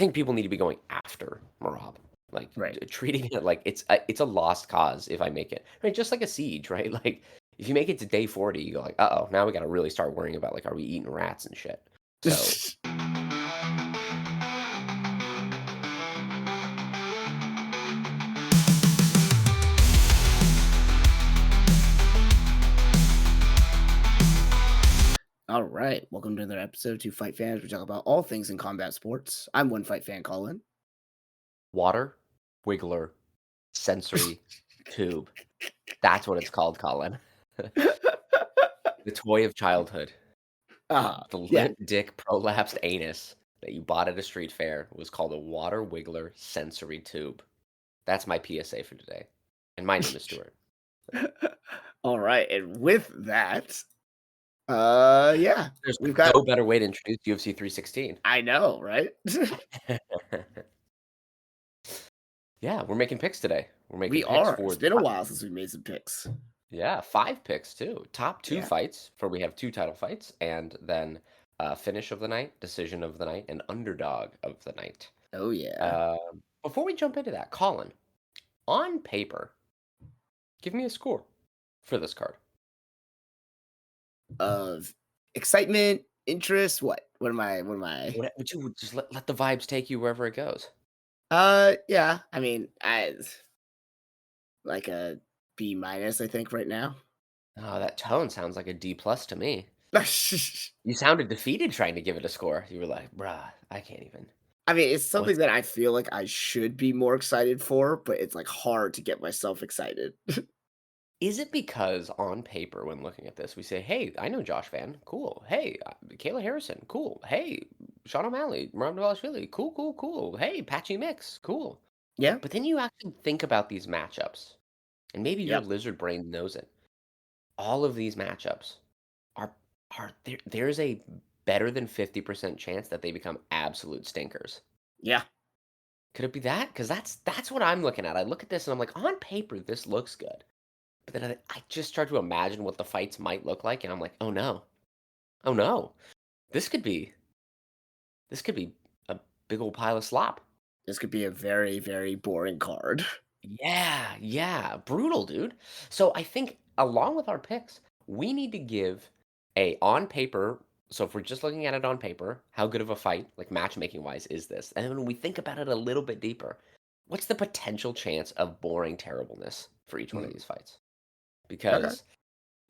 think people need to be going after Merab, like Right. treating it like it's a lost cause if I make it. Right, just like a siege, right? Like if you make it to day 40, you go like, uh oh, now we got to really start worrying about like, are we eating rats and shit? So All right. Welcome to another episode of Two Fight Fans. We talk about all things in combat sports. I'm one fight fan, Colin. water, wiggler, sensory tube. That's what it's called, Colin. The toy of childhood. The Yeah. limp dick prolapsed anus that you bought at a street fair was called a water wiggler sensory tube. That's my PSA for today. And my name is Stuart. All right. And with that, yeah, There's we've got. no better way to introduce UFC 316. I know, right? Yeah, we're making picks today. We're making We picks are. for It's been a while since we made some picks. yeah, 5 picks too. Top 2 Yeah. fights for we have 2 title fights and then finish of the night, decision of the night, and underdog of the night. Oh yeah. Before we jump into that, Colin, on paper, give me a score for this card. Of excitement, interest. What? What am I? What am I? Would you just let the vibes take you wherever it goes? Yeah. I mean, I like a B minus. I think right now. Oh, that tone sounds like a D plus to me. You sounded defeated trying to give it a score. You were like, "Bruh, I can't even." I mean, it's something What's that I feel like I should be more excited for, but it's, like, hard to get myself excited. is it because on paper when looking at this, we say, "Hey, I know Josh Van, cool. Hey, Kayla Harrison, cool. Hey, Sean O'Malley, Merab and Sean, cool, cool, cool. Hey, Patchy Mix, cool." Yeah. But then you actually think about these matchups, and maybe your Yep. lizard brain knows it. All of these matchups are there's a better than 50% chance that they become absolute stinkers. Yeah. Could it be that? Because that's what I'm looking at. I look at this and I'm like, on paper, this looks good. But then I just start to imagine what the fights might look like, and I'm like, oh no, oh no, this could be this could be a big old pile of slop. This could be a very, very boring card. Yeah, yeah, brutal, dude. So I think along with our picks, we need to give a on paper. So if we're just looking at it on paper, how good of a fight, like matchmaking wise, is this? And then when we think about it a little bit deeper, what's the potential chance of boring terribleness for each one of Mm. these fights? Okay. Because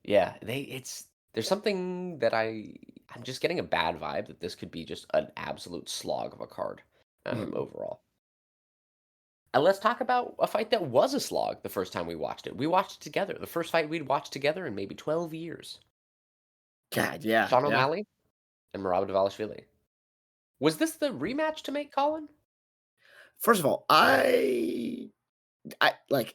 yeah, there's something that I'm just getting a bad vibe that this could be just an absolute slog of a card Mhm. overall. And let's talk about a fight that was a slog the first time we watched it. We watched it together. The first fight we'd watched together in maybe 12 years. God, yeah, Sean yeah. O'Malley and Merab and Was this the rematch to make, Colin? First of all, I like,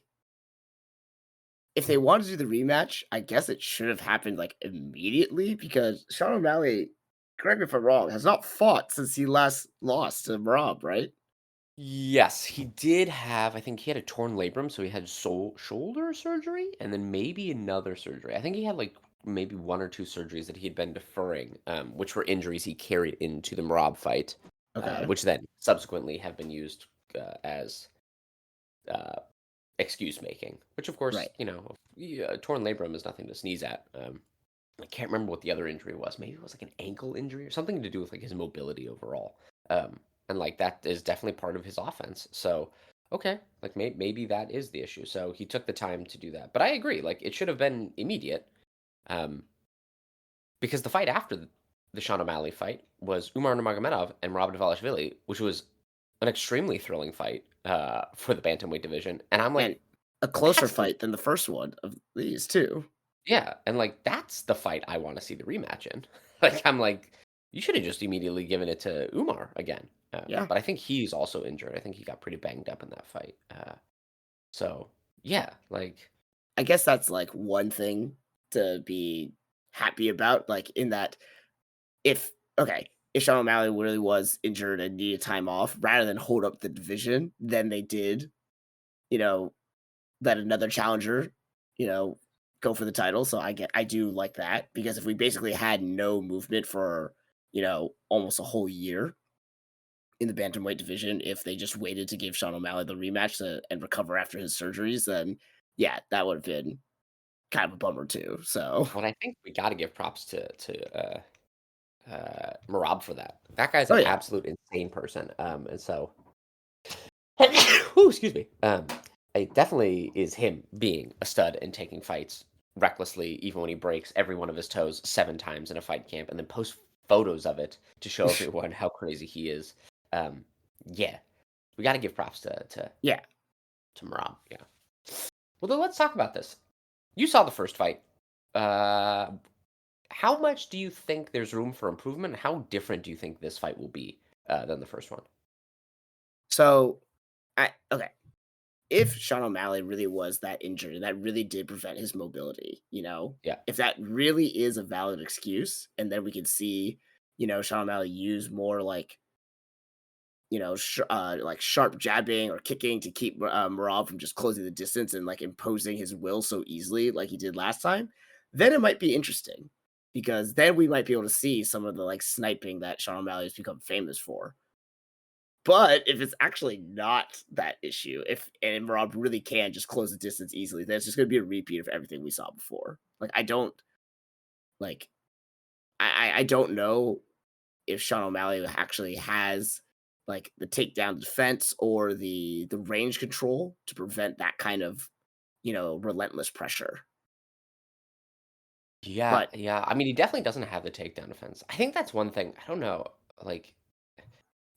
if they wanted to do the rematch, I guess it should have happened, like, immediately because Sean O'Malley, correct me if I'm wrong, has not fought since he last lost to Rob, right? Yes, he did have, I think he had a torn labrum, so he had shoulder surgery and then maybe another surgery. I think he had like maybe 1 or 2 surgeries that he had been deferring, which were injuries he carried into the Merab fight, Okay. which then subsequently have been used as uh, excuse making, which of course, Right. yeah, torn labrum is nothing to sneeze at. I can't remember what the other injury was. Maybe it was like an ankle injury or something to do with like his mobility overall. And like that is definitely part of his offense. So, okay, like maybe that is the issue. So he took the time to do that. But I agree, like it should have been immediate. Um, because the fight after the Sean O'Malley fight was Umar Nurmagomedov and Merab Dvalishvili, which was an extremely thrilling fight for the bantamweight division. And I'm And like, a closer that's the fight than the first one of these too. yeah, and, like, that's the fight I wanna see the rematch in. Like, I'm like, "You shoulda just immediately given it to Umar again." Yeah. But I think he's also injured. I think he got pretty banged up in that fight. So, yeah, like I guess that's, like, one thing to be happy about, like, in that if okay, if Sean O'Malley really was injured and needed time off, rather than hold up the division, then they did, you know, let another challenger, you know, go for the title, so I do like that, because if we basically had no movement for, almost a whole year, in the bantamweight division if they just waited to give Sean O'Malley the rematch and recover after his surgeries, then yeah, that would have been kind of a bummer too. So, Well, I think we gotta give props to Merab for that. That guy's oh an yeah, absolute insane person, and so Ooh, excuse me. It definitely is him being a stud and taking fights recklessly, even when he breaks every one of his toes 7 times in a fight camp, and then post photos of it to show everyone how crazy he is. Um, yeah, we got to give props yeah. to Merab. Yeah. Well, then let's talk about this. You saw the first fight. Uh, how much do you think there's room for improvement? How different do you think this fight will be than the first one? So, okay, if Sean O'Malley really was that injured and that really did prevent his mobility, Yeah. if that really is a valid excuse, and then we could see, Sean O'Malley use more like, like sharp jabbing or kicking to keep Marab from just closing the distance and like imposing his will so easily, like he did last time, then it might be interesting because then we might be able to see some of the like sniping that Sean O'Malley has become famous for. But if it's actually not that issue, if and Rob really can just close the distance easily, then it's just gonna be a repeat of everything we saw before. Like I don't like I don't know if Sean O'Malley actually has like the takedown defense or the range control to prevent that kind of relentless pressure. Yeah, But yeah. I mean, he definitely doesn't have the takedown defense. I think that's one thing. I don't know. Like,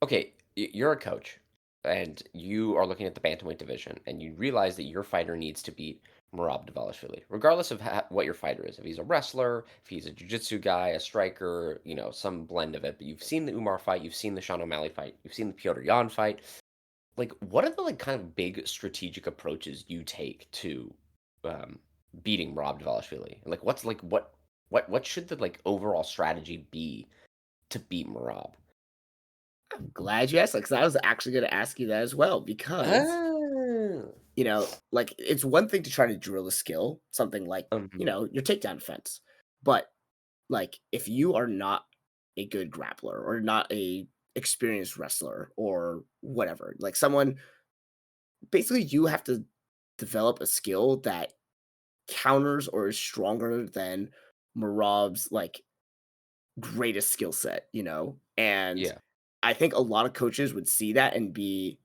okay, you're a coach and you are looking at the bantamweight division and you realize that your fighter needs to beat Merab Dvalishvili, regardless of what your fighter is. If he's a wrestler, if he's a jiu-jitsu guy, a striker, some blend of it. But you've seen the Umar fight, you've seen the Sean O'Malley fight, you've seen the Piotr Jan fight. Like, what are the like kind of big strategic approaches you take to um, beating Merab Dvalishvili? Like, what's like what should the like overall strategy be to beat Merab? I'm glad you asked that because I was actually going to ask you that as well because Oh. like it's one thing to try to drill a skill, something like Mhm. your takedown defense, but like if you are not a good grappler or not a experienced wrestler or whatever, like someone basically you have to develop a skill that counters or is stronger than Marab's like greatest skill set, and Yeah, I think a lot of coaches would see that and be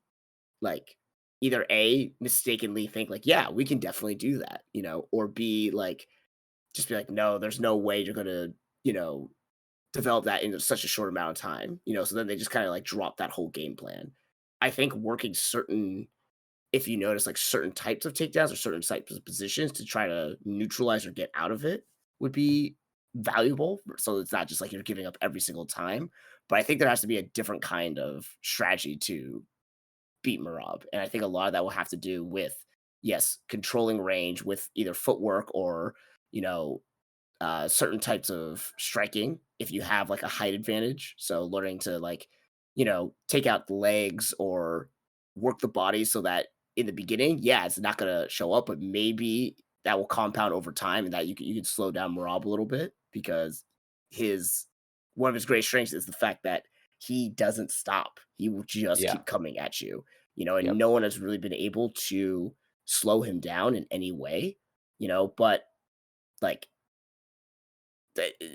like either a mistakenly think like yeah we can definitely do that, or b like just be like no there's no way you're gonna you know develop that in such a short amount of time, so then they just kind of like drop that whole game plan. I think working certain if you notice like certain types of takedowns or certain types of positions to try to neutralize or get out of it would be valuable. So it's not just like you're giving up every single time. But I think there has to be a different kind of strategy to beat Marab. And I think a lot of that will have to do with, yes, controlling range with either footwork or, you know, certain types of striking if you have like a height advantage. So learning to like, take out the legs or work the body so that in the beginning, yeah, it's not gonna show up, but maybe that will compound over time and that you can slow down Marab a little bit because his one of his great strengths is the fact that he doesn't stop. He will just yeah, keep coming at you, and yep, no one has really been able to slow him down in any way, but like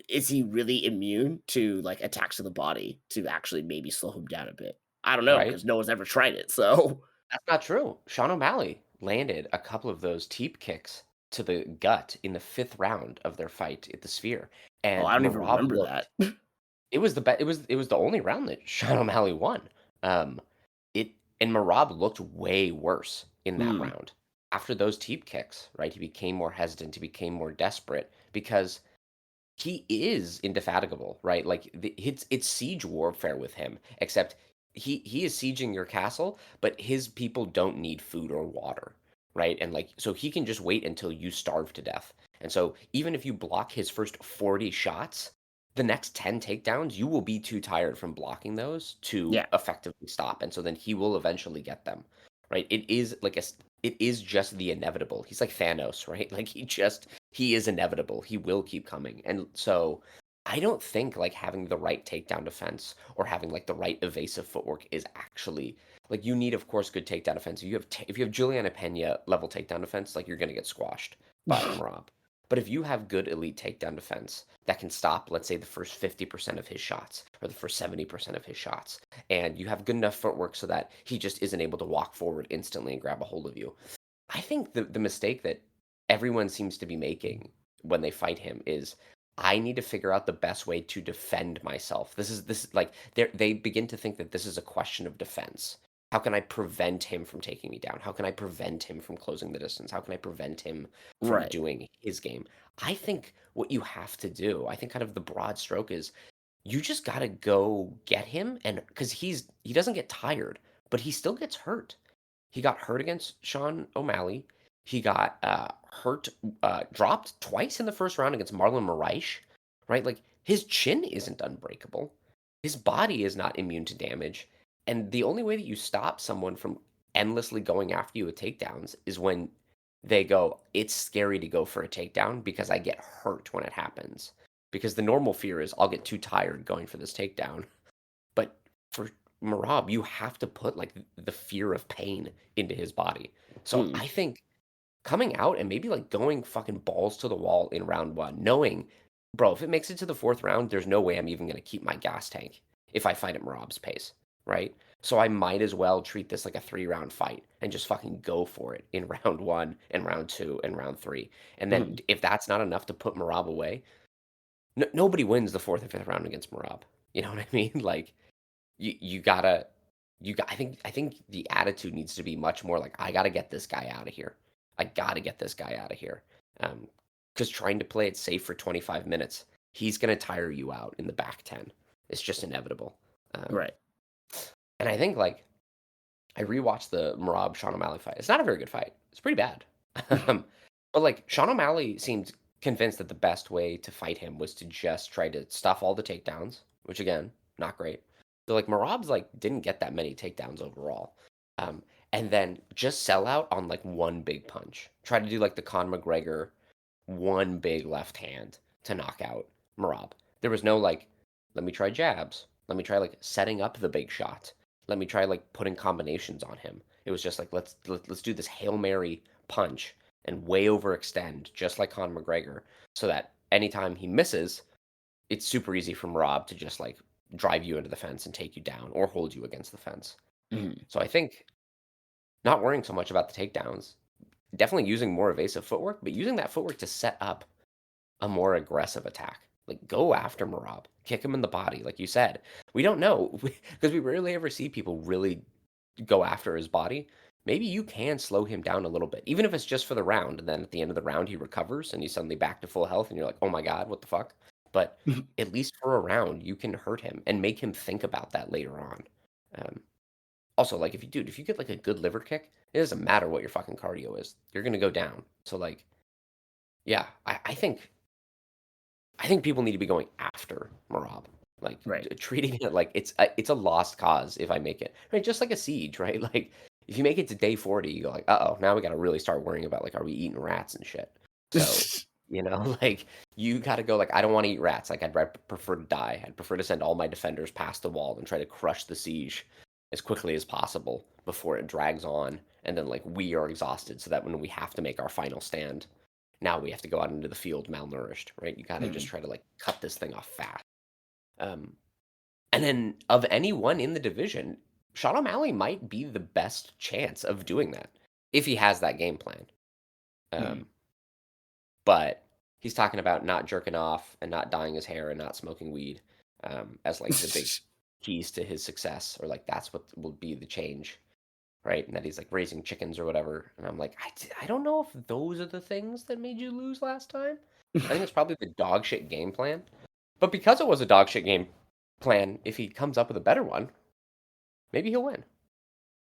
is he really immune to like attacks to the body to actually maybe slow him down a bit? I don't know right? because no one's ever tried it. So, That's not true. Sean O'Malley landed a couple of those teep kicks to the gut in the 5th round of their fight at the Sphere, oh, and I don't even Merab remember that. looked it was the only round that Sean O'Malley won. Um, it and Merab looked way worse in that Hmm. round. After those teep kicks, right, he became more hesitant, he became more desperate because he is indefatigable, right? Like it's siege warfare with him, except he is sieging your castle, but his people don't need food or water, right? And like so he can just wait until you starve to death. And so even if you block his first 40 shots, the next 10 takedowns, you will be too tired from blocking those to Yeah. effectively stop. And so then he will eventually get them, right? It is just the inevitable. He's like Thanos, right? Like he is inevitable. He will keep coming. And so I don't think, like, having the right takedown defense or having, like, the right evasive footwork is actually like, you need, of course, good takedown defense. If you have Julianna Pena level takedown defense, like, you're gonna get squashed by Merab. But if you have good elite takedown defense that can stop, let's say, the first 50% of his shots or the first 70% of his shots, and you have good enough footwork so that he just isn't able to walk forward instantly and grab a hold of you, I think the mistake that everyone seems to be making when they fight him is I need to figure out the best way to defend myself. This is like they begin to think that this is a question of defense. How can I prevent him from taking me down? How can I prevent him from closing the distance? How can I prevent him from Right. doing his game? I think what you have to do, I think kind of the broad stroke is you just got to go get him and cuz he doesn't get tired, but he still gets hurt. He got hurt against Sean O'Malley. He got dropped twice in the first round against Marlon Moraes, right? Like his chin isn't unbreakable. His body is not immune to damage. And the only way that you stop someone from endlessly going after you with takedowns is when they go, it's scary to go for a takedown because I get hurt when it happens. Because the normal fear is I'll get too tired going for this takedown. But for Marab, you have to put, like, the fear of pain into his body. So Mm. I think coming out and maybe, like, going fucking balls to the wall in round 1, knowing, "Bro, if it makes it to the 4th round, there's no way I'm even gonna keep my gas tank if I fight at Marab's pace," right? So I might as well treat this like a 3-round fight and just fucking go for it in round 1 and round 2 and round 3. And then Mhm. if that's not enough to put Marab away, nobody wins the 4th or 5th round against Marab. You know what I mean? Like, you gotta I think the attitude needs to be much more like, "I gotta get this guy out of here. I gotta get this guy out of here." Because trying to play it safe for 25 minutes, he's gonna tire you out in the back 10. It's just inevitable. Um, Right. and I think, like, I rewatched the Merab Sean O'Malley fight. It's not a very good fight. It's pretty bad. Um, but, like, Sean O'Malley seemed convinced that the best way to fight him was to just try to stuff all the takedowns, which again, not great. So, like, Merab's like didn't get that many takedowns overall. Um, and then just sell out on like one big punch. Try to do like the Conor McGregor one big left hand to knock out Merab. There was no like, let me try jabs. Let me try like setting up the big shot. Let me try like putting combinations on him. It was just like let's do this Hail Mary punch and way overextend, just like Conor McGregor, so that anytime he misses, it's super easy for Rob to just like drive you into the fence and take you down or hold you against the fence. Mhm. So I think not worrying so much about the takedowns, definitely using more evasive footwork, but using that footwork to set up a more aggressive attack. Like, go after Marab, kick him in the body, like you said. We don't know because we rarely ever see people really go after his body. Maybe you can slow him down a little bit, even if it's just for the round. And then at the end of the round, he recovers and he's suddenly back to full health. And you're like, oh my God, what the fuck? But at least for a round, you can hurt him and make him think about that later on. Um, Also, like, if you get like a good liver kick, it doesn't matter what your fucking cardio is. You're going to go down. So, like, yeah, I think people need to be going after Marab, like Right. treating it like it's a lost cause if I make it right, just like a siege, right? Like if you make it to day 40, you go like, uh oh, now we got to really start worrying about like, are we eating rats and shit? So like you got to go like, I don't want to eat rats. Like prefer to die. I'd prefer to send all my defenders past the wall and try to crush the siege as quickly as possible before it drags on, and then like we are exhausted, so that when we have to make our final stand now we have to go out into the field malnourished, right? You gotta just Mhm. try to like cut this thing off fast. Um, and then of anyone in the division, Sean O'Malley might be the best chance of doing that if he has that game plan. Mhm. Um, but he's talking about not jerking off and not dyeing his hair and not smoking weed as like the big keys to his success, or like that's what will be the change, right? And that he's like raising chickens or whatever. And I'm like, I don't know if those are the things that made you lose last time. I think it's probably the dog shit game plan. But because it was a dog shit game plan, if he comes up with a better one, maybe he'll win.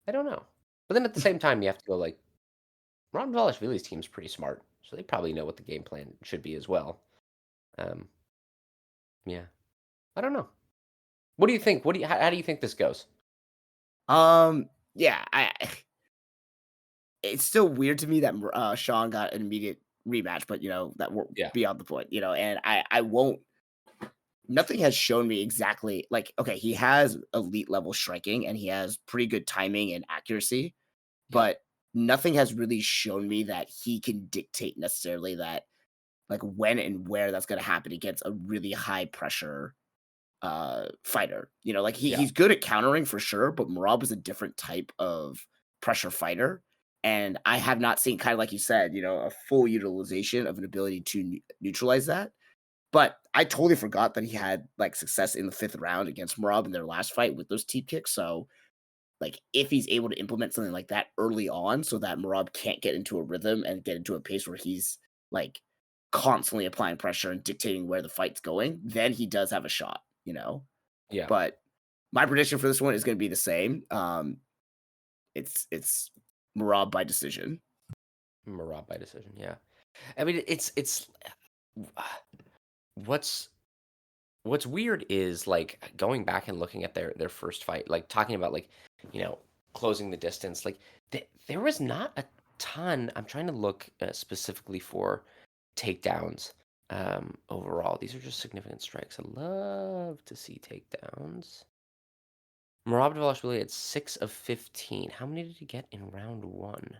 I don't know. But then at the same time, you have to go like, Ron Valashvili's team's pretty smart, so they probably know what the game plan should be as well. Um, yeah, I don't know. What do you think? How do you think this goes? Yeah, it's still weird to me that Sean got an immediate rematch, but that we're Yeah. beyond the point, and I won't nothing has shown me exactly like, okay, he has elite level striking and he has pretty good timing and accuracy, Yeah. but nothing has really shown me that he can dictate necessarily that like when and where that's going to happen against a really high pressure fighter. You know, like Yeah. he's good at countering for sure, but Marab is a different type of pressure fighter. And I have not seen, kind of like you said, a full utilization of an ability to neutralize that. But I totally forgot that he had like success in the fifth round against Marab in their last fight with those teep kicks. So like if he's able to implement something like that early on so that Marab can't get into a rhythm and get into a pace where he's like constantly applying pressure and dictating where the fight's going, then he does have a shot. Yeah. But my prediction for this one is going to be the same. It's Marab by decision. Merab by decision. Yeah. I mean, it's what's what's weird is like going back and looking at their first fight, like talking about like you know closing the distance. Like there was not a ton. I'm trying to look specifically for takedowns. Overall, these are just significant strikes. I love to see takedowns. Merab Dvalishvili had 6 of 15. How many did he get in round one?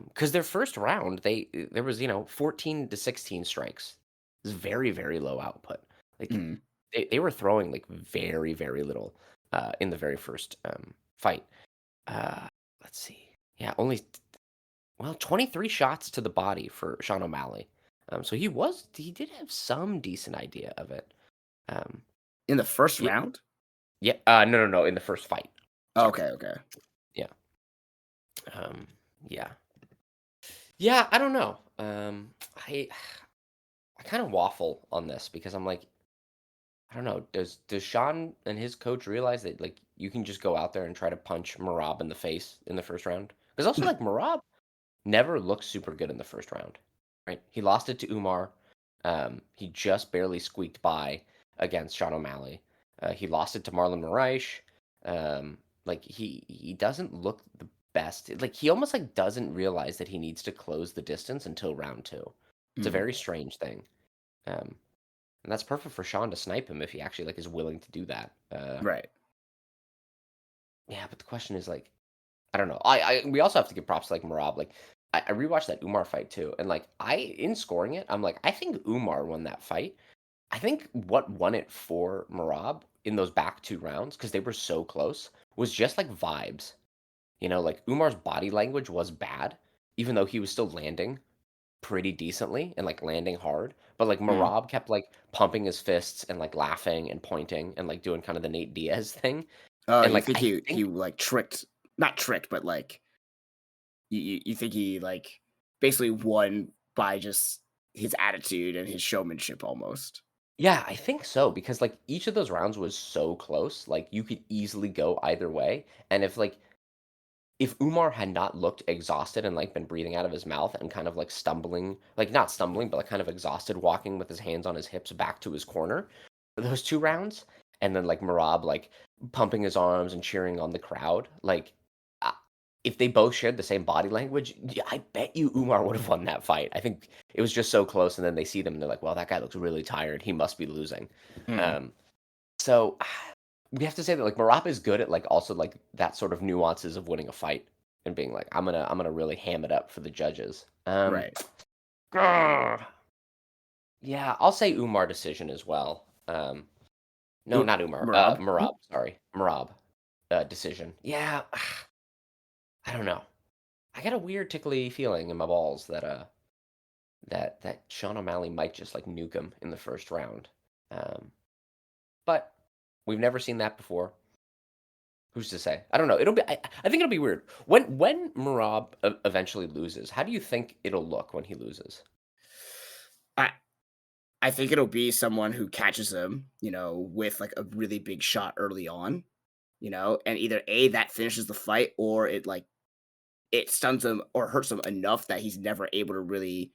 Because their first round, there was 14 to 16 strikes. It's very very low output. Like Mhm. they were throwing like very very little in the very first fight. Uh, let's see. Yeah, only 23 shots to the body for Sean O'Malley. So he did have some decent idea of it. Um, In the first yeah, round? yeah. No, no, no. In the first fight. Oh, Sorry. okay, okay. Yeah. Yeah. Yeah. I don't know. I kind of waffle on this because I'm like, I don't know. Does Sean and his coach realize that like you can just go out there and try to punch Marab in the face in the first round? Because also like Marab never looked super good in the first round, right? He lost it to Umar. He just barely squeaked by against Sean O'Malley. He lost it to Marlon Moraes. Like he doesn't look the best. Like he almost like doesn't realize that he needs to close the distance until round two. It's a Mhm. very strange thing. Um, and that's perfect for Sean to snipe him if he actually like is willing to do that. Right. Yeah, but the question is like, I don't know. We also have to give props to like Marab. Like I rewatched that Umar fight too, and like in scoring it, I'm like, I think Umar won that fight. I think what won it for Marab in those back two rounds, because they were so close, was just like vibes. Like Umar's body language was bad, even though he was still landing pretty decently and like landing hard. But like Mhm. Marab kept like pumping his fists and like laughing and pointing and like doing kind of the Nate Diaz thing. Oh, And you like think I he think like tricked, not tricked, but like you think he like basically won by just his attitude and his showmanship almost. Yeah, I think so because like each of those rounds was so close, like you could easily go either way. And if Umar had not looked exhausted and like been breathing out of his mouth and kind of like stumbling, like not stumbling, but like kind of exhausted, walking with his hands on his hips back to his corner for those 2 rounds, and then like Marab like pumping his arms and cheering on the crowd, like uh, if they both shared the same body language, yeah, I bet you Umar would have won that fight. I think it was just so close, and then they see them and they're like, "Well, that guy looks really tired. He must be losing." Mhm. Um, so we have to say that like Marab is good at like also like that sort of nuances of winning a fight and being like, I'm gonna really ham it up for the judges. Right. Grr. Yeah, I'll say Umar decision as well. No, not Umar. Marab? Marab. Sorry, Marab. Decision. Yeah, I don't know. I got a weird tickly feeling in my balls that that Sean O'Malley might just like nuke him in the first round. Um, but we've never seen that before. Who's to say? I don't know. I think it'll be weird. When Merab eventually loses, how do you think it'll look when he loses? I I think it'll be someone who catches him, with like a really big shot early on, and either A, that finishes the fight, or it stuns him or hurts him enough that he's never able to really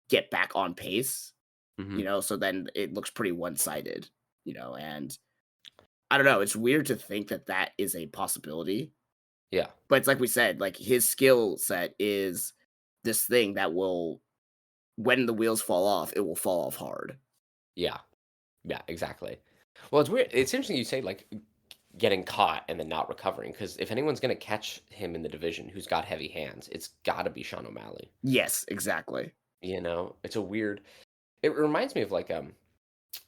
get back on pace, Mhm. so then it looks pretty one-sided, and I don't know, it's weird to think that that is a possibility, Yeah. but it's like we said, like his skill set is this thing that will when the wheels fall off, it will fall off hard. Yeah. Yeah, exactly. Well, it's weird. It's interesting you say like getting caught and then not recovering because if anyone's gonna catch him in the division who's got heavy hands, it's got to be Sean O'Malley. Yes, exactly. It's a weird. It reminds me of like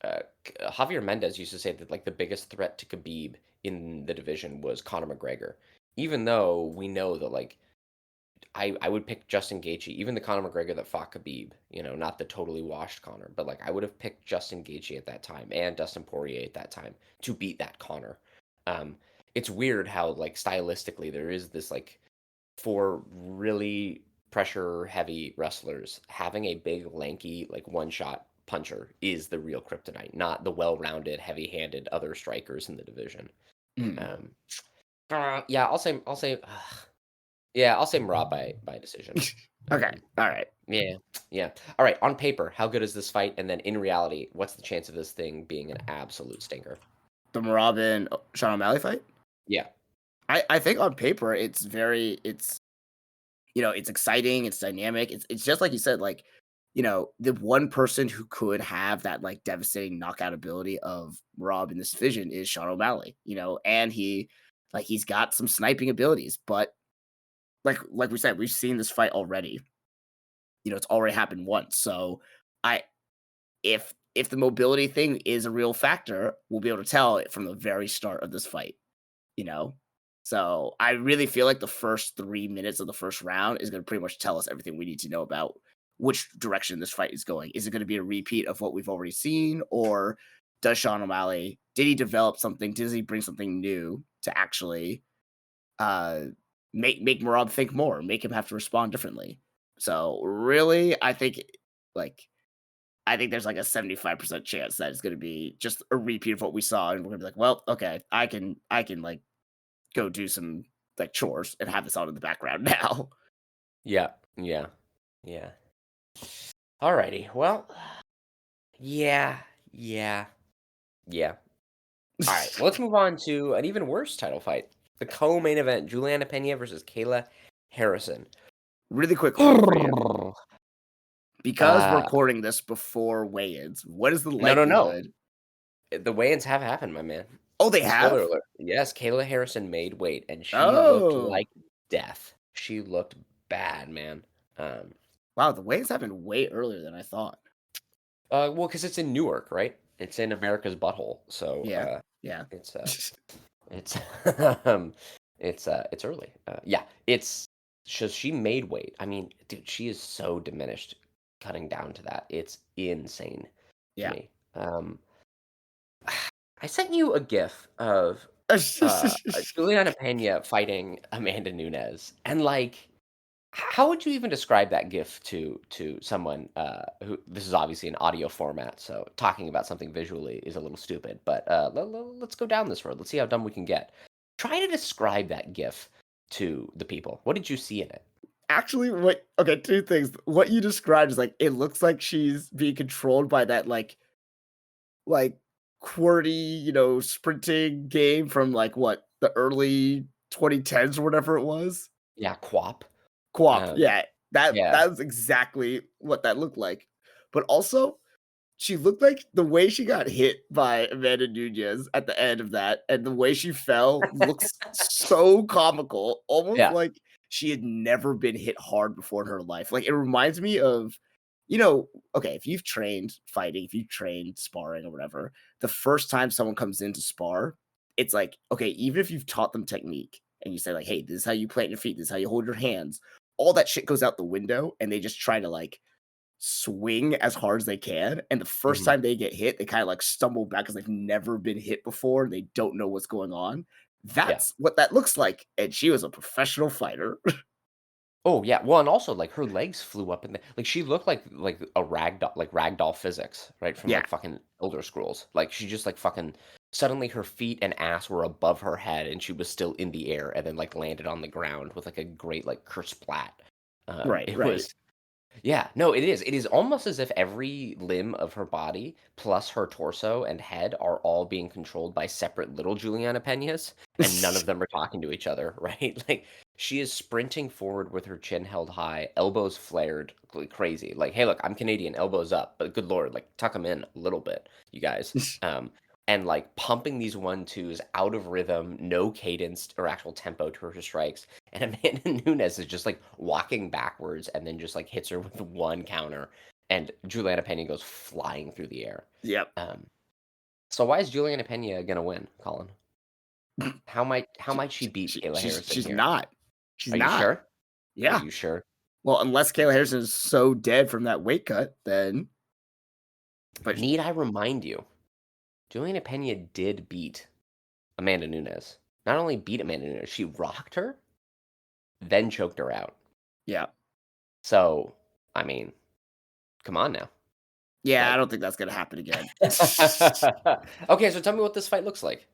Javier Mendez used to say that like the biggest threat to Khabib in the division was Conor McGregor, even though we know that like I would pick Justin Gaethje, even the Conor McGregor that fought Khabib, not the totally washed Conor, but like I would have picked Justin Gaethje at that time and Dustin Poirier at that time to beat that Conor. Um, it's weird how like stylistically there is this like for really pressure heavy wrestlers, having a big lanky like one shot puncher is the real kryptonite, not the well-rounded, heavy-handed other strikers in the division. Mm. Um, yeah, I'll say Merab by decision. Okay, all right. Yeah, yeah. All right, on paper, how good is this fight? And then in reality, what's the chance of this thing being an absolute stinker? The Merab and Sean O'Malley fight. Yeah. I think on paper it's it's exciting, it's dynamic. It's just like you said, like, the one person who could have that like devastating knockout ability of Rob in this division is Sean O'Malley, and he's got some sniping abilities, but like we said, we've seen this fight already. It's already happened once. So I if the mobility thing is a real factor, we'll be able to tell it from the very start of this fight, you know? So I really feel like the first 3 minutes of the first round is going to pretty much tell us everything we need to know about which direction this fight is going. Is it going to be a repeat of what we've already seen, or does Sean O'Malley did he develop something? Does he bring something new to actually uh make Marab think more, make him have to respond differently? So really, like I think there's like a 75% chance that it's going to be just a repeat of what we saw, and we're going to be like, well, okay, I can like go do some like chores and have this on in the background now. Yeah. Yeah. Yeah. Alrighty. Well, yeah. Yeah. Yeah. All right. Well, let's move on to an even worse title fight. The co-main event, Julianna Pena versus Kayla Harrison. Really quick question for you. Because we're Uh, recording this before weigh-ins, what is the no. likelihood? The weigh-ins have happened, my man. Oh, they Spoiler have? alert. Yes, Kayla Harrison made weight, and she looked Oh. like death. She looked bad, man. Um, Wow, the weigh-ins happened way earlier than I thought. well, because it's in Newark, right? It's in America's butthole, so Yeah. Yeah. it's it's um, it's early. Yeah, she made weight. I mean, dude, she is so diminished cutting down to that. It's insane to Yeah. me. I sent you a GIF of Juliana Pena fighting Amanda Nunes, and like, how would you even describe that GIF to someone who this is obviously an audio format, so talking about something visually is a little stupid. But let's go down this road. Let's see how dumb we can get. Try to describe that GIF to the people. What did you see in it? Actually, what okay, two things. What you described is like it looks like she's being controlled by that like QWERTY, sprinting game from like what, the early 2010s or whatever it was? Yeah, Quap. Co-op. Um, Yeah. That yeah, that was exactly what that looked like. But also, she looked like the way she got hit by Amanda Nunez at the end of that and the way she fell looks so comical, almost yeah, like she had never been hit hard before in her life. Like, it reminds me of, okay, if you've trained fighting, if you've trained sparring or whatever, the first time someone comes in to spar, it's like, okay, even if you've taught them technique and you say, like, hey, this is how you plant your feet, this is how you hold your hands, all that shit goes out the window and they just try to like swing as hard as they can. And the first mhm, time they get hit, they kind of like stumble back because they've never been hit before. They don't know what's going on. yeah. That's what that looks like. And she was a professional fighter. Oh yeah. Well, and also like her legs flew up in the like she looked like a ragdoll, like ragdoll physics, right? From Yeah. like fucking Elder Scrolls. Like she just like fucking suddenly her feet and ass were above her head and she was still in the air and then like landed on the ground with like a great like kersplat. Right. It Right. was Yeah, no, it is. It is almost as if every limb of her body, plus her torso and head, are all being controlled by separate little Juliana Peñas, and none of them are talking to each other, right? Like, she is sprinting forward with her chin held high, elbows flared like crazy. Like, hey, look, I'm Canadian, elbows up, but good lord, like, tuck them in a little bit, you guys. Um, and like pumping these 1-2s out of rhythm, no cadence or actual tempo to her strikes. And Amanda Nunes is just like walking backwards and then just like hits her with one counter. And Juliana Pena goes flying through the air. Yep. Um, so why is Juliana Pena gonna win, Colin? How might she beat Kayla Harrison She's here? not. She's Are you not. sure? Are Yeah. you sure? Well, unless Kayla Harrison is so dead from that weight cut, then but Need I remind you, Juliana Pena did beat Amanda Nunes. Not only beat Amanda Nunes, she rocked her, then choked her out. yeah. So, I mean, come on now. Yeah, I Like don't think that's gonna happen again. Okay, so tell me what this fight looks like.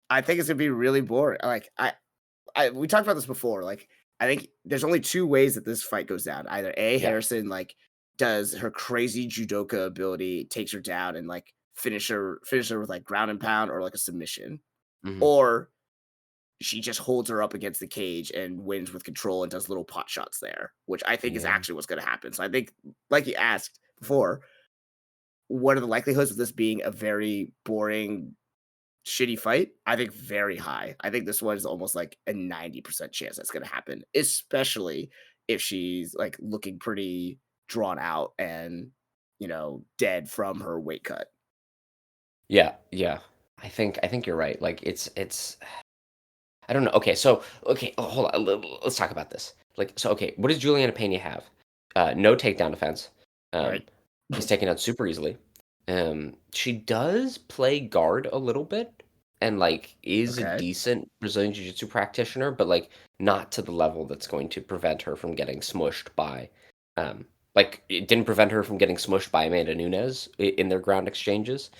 I think it's gonna be really boring. Like I we talked about this before. Like I think there's only two ways that this fight goes down. Either A, Yeah. Harrison like does her crazy judoka ability, takes her down and like finish her with like ground and pound or like a submission. Mhm. Or she just holds her up against the cage and wins with control and does little pot shots there, which I think is Yeah. actually what's gonna happen. So I think like you asked before, what are the likelihoods of this being a very boring shitty fight? I think very high. I think this one is almost like a 90% chance that's going to happen, especially if she's like looking pretty drawn out and, dead from her weight cut. Yeah, yeah. I think you're right. Like it's I don't know. Okay, hold on. Let's talk about this. Like, so okay, what does Juliana Pena have? No takedown defense. Um, Right. she's taken out super easily. She does play guard a little bit and like is a Okay. decent Brazilian Jiu-Jitsu practitioner, but like not to the level that's going to prevent her from getting smushed by like it didn't prevent her from getting smushed by Amanda Nunes in their ground exchanges.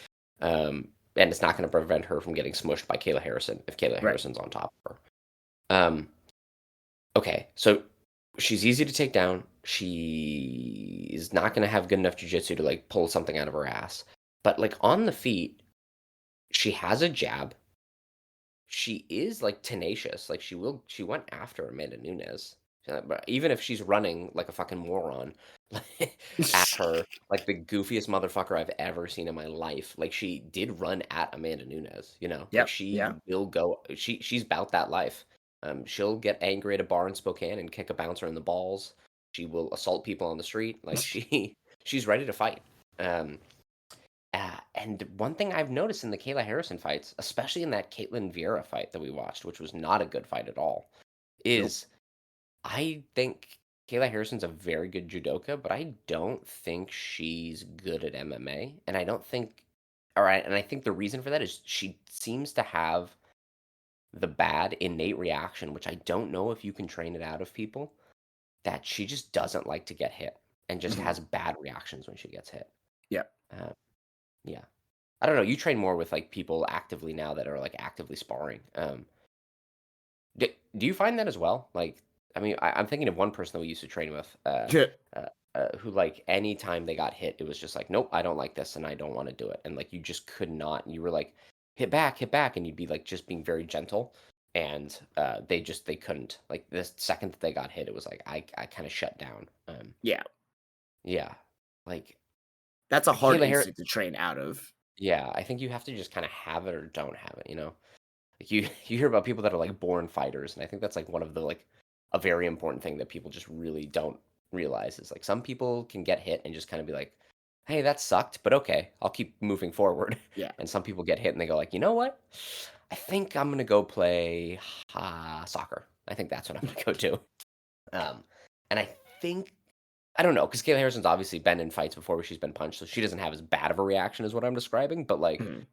And it's not going to prevent her from getting smushed by Kayla Harrison if Kayla Right. Harrison's on top of her. Okay, so she's easy to take down. She is not going to have good enough jujitsu to like pull something out of her ass. But like on the feet, she has a jab. She is like tenacious. Like she went after Amanda Nunes. But even if she's running like a fucking moron at her, like the goofiest motherfucker I've ever seen in my life. Like she did run at Amanda Nunes, you know? Like Yep. she Yeah. will go she's about that life. She'll get angry at a bar in Spokane and kick a bouncer in the balls. She will assault people on the street. Like she's ready to fight. Um and one thing I've noticed in the Kayla Harrison fights, especially in that Caitlin Vieira fight that we watched, which was not a good fight at all, Nope. is I think Kayla Harrison's a very good judoka, but I don't think she's good at MMA. And I don't think, all right, and I think the reason for that is she seems to have the bad innate reaction, which I don't know if you can train it out of people, that she just doesn't like to get hit and just Mhm. has bad reactions when she gets hit. Yep. Uh, yeah. I don't know. You train more with like people actively now that are like actively sparring. Do you find that as well? Like, I mean, I'm thinking of one person that we used to train with, uh, who like anytime they got hit, it was just like, nope, I don't like this, and I don't want to do it, and like you just could not. And you were like, hit back, and you'd be like just being very gentle, and they couldn't. Like the second that they got hit, it was like I kind of shut down. Yeah. Yeah, like That's a hard Kayla Harris. instinct to train out of. Yeah, I think you have to just kind of have it or don't have it. Like you hear about people that are like born fighters, and I think that's like one of the like a very important thing that people just really don't realize is like some people can get hit and just kind of be like, "Hey, that sucked, but okay, I'll keep moving forward." Yeah. And some people get hit and they go like, "You know what? I think I'm gonna go play soccer. I think that's what I'm gonna go do." Um, and I think I don't know because Kayla Harrison's obviously been in fights before where she's been punched, so she doesn't have as bad of a reaction as what I'm describing. But like Mhm.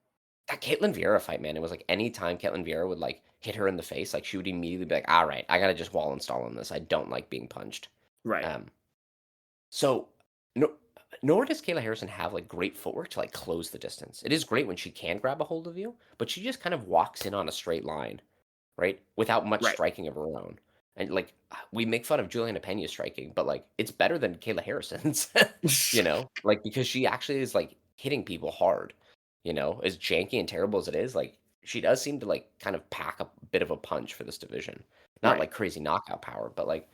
that Caitlin Vieira fight, man, it was like anytime Caitlin Vieira would like hit her in the face, like she would immediately be like, "All right, I gotta just wall install on this. I don't like being punched." Right. Um, so no, nor does Kayla Harrison have like great footwork to like close the distance. It is great when she can grab a hold of you, but she just kind of walks in on a straight line, right, without much Right. striking of her own. And, like, we make fun of Julianna Pena striking, but, like, it's better than Kayla Harrison's, you know? Like, because she actually is, like, hitting people hard, you know? As janky and terrible as it is, like, she does seem to, like, kind of pack a bit of a punch for this division. Not, Right. like, crazy knockout power, but, like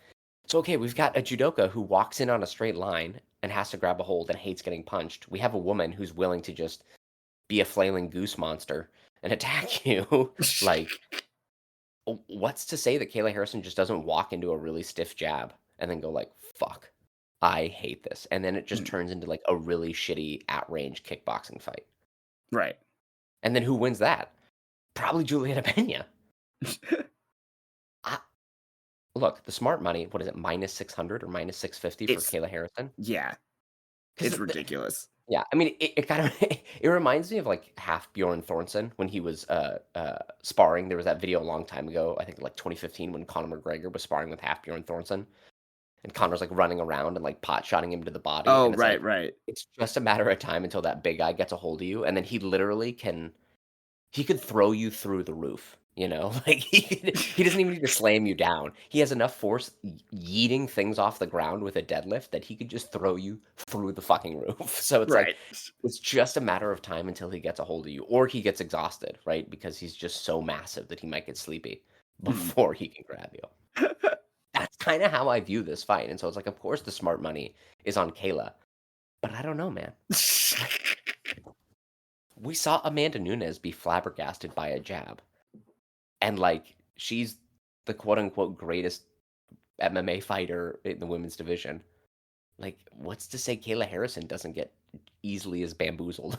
so, okay, we've got a judoka who walks in on a straight line and has to grab a hold and hates getting punched. We have a woman who's willing to just be a flailing goose monster and attack you, like what's to say that Kayla Harrison just doesn't walk into a really stiff jab and then go like, "Fuck, I hate this," and then it just Mm, turns into like a really shitty at range kickboxing fight. right. And then who wins that? Probably Juliana Pena. I, look, the smart money. What is it? Minus 600 or minus 650 for It's Kayla Harrison? yeah, Because it's ridiculous. yeah, I mean, it kind of it reminds me of like half Bjorn Thornton when he was sparring. There was that video a long time ago, I think like 2015, when Conor McGregor was sparring with half Bjorn Thornton. And Connor's, like, running around and, like, pot-shotting him to the body, Oh, and it's right, like, right. it's just a matter of time until that big guy gets a hold of you, and then he literally he could throw you through the roof, you know? Like, he doesn't even need to slam you down. He has enough force yeeting things off the ground with a deadlift that he could just throw you through the fucking roof. So it's like, Right. it's just a matter of time until he gets a hold of you, or he gets exhausted, right? Because he's just so massive that he might get sleepy Mm. before he can grab you. That's kinda how I view this fight, and so it's like, of course, the smart money is on Kayla, but I don't know, man. Like, we saw Amanda Nunes be flabbergasted by a jab, and, like, she's the quote, unquote, "greatest MMA fighter in the women's division." Like, what's to say Kayla Harrison doesn't get easily as bamboozled,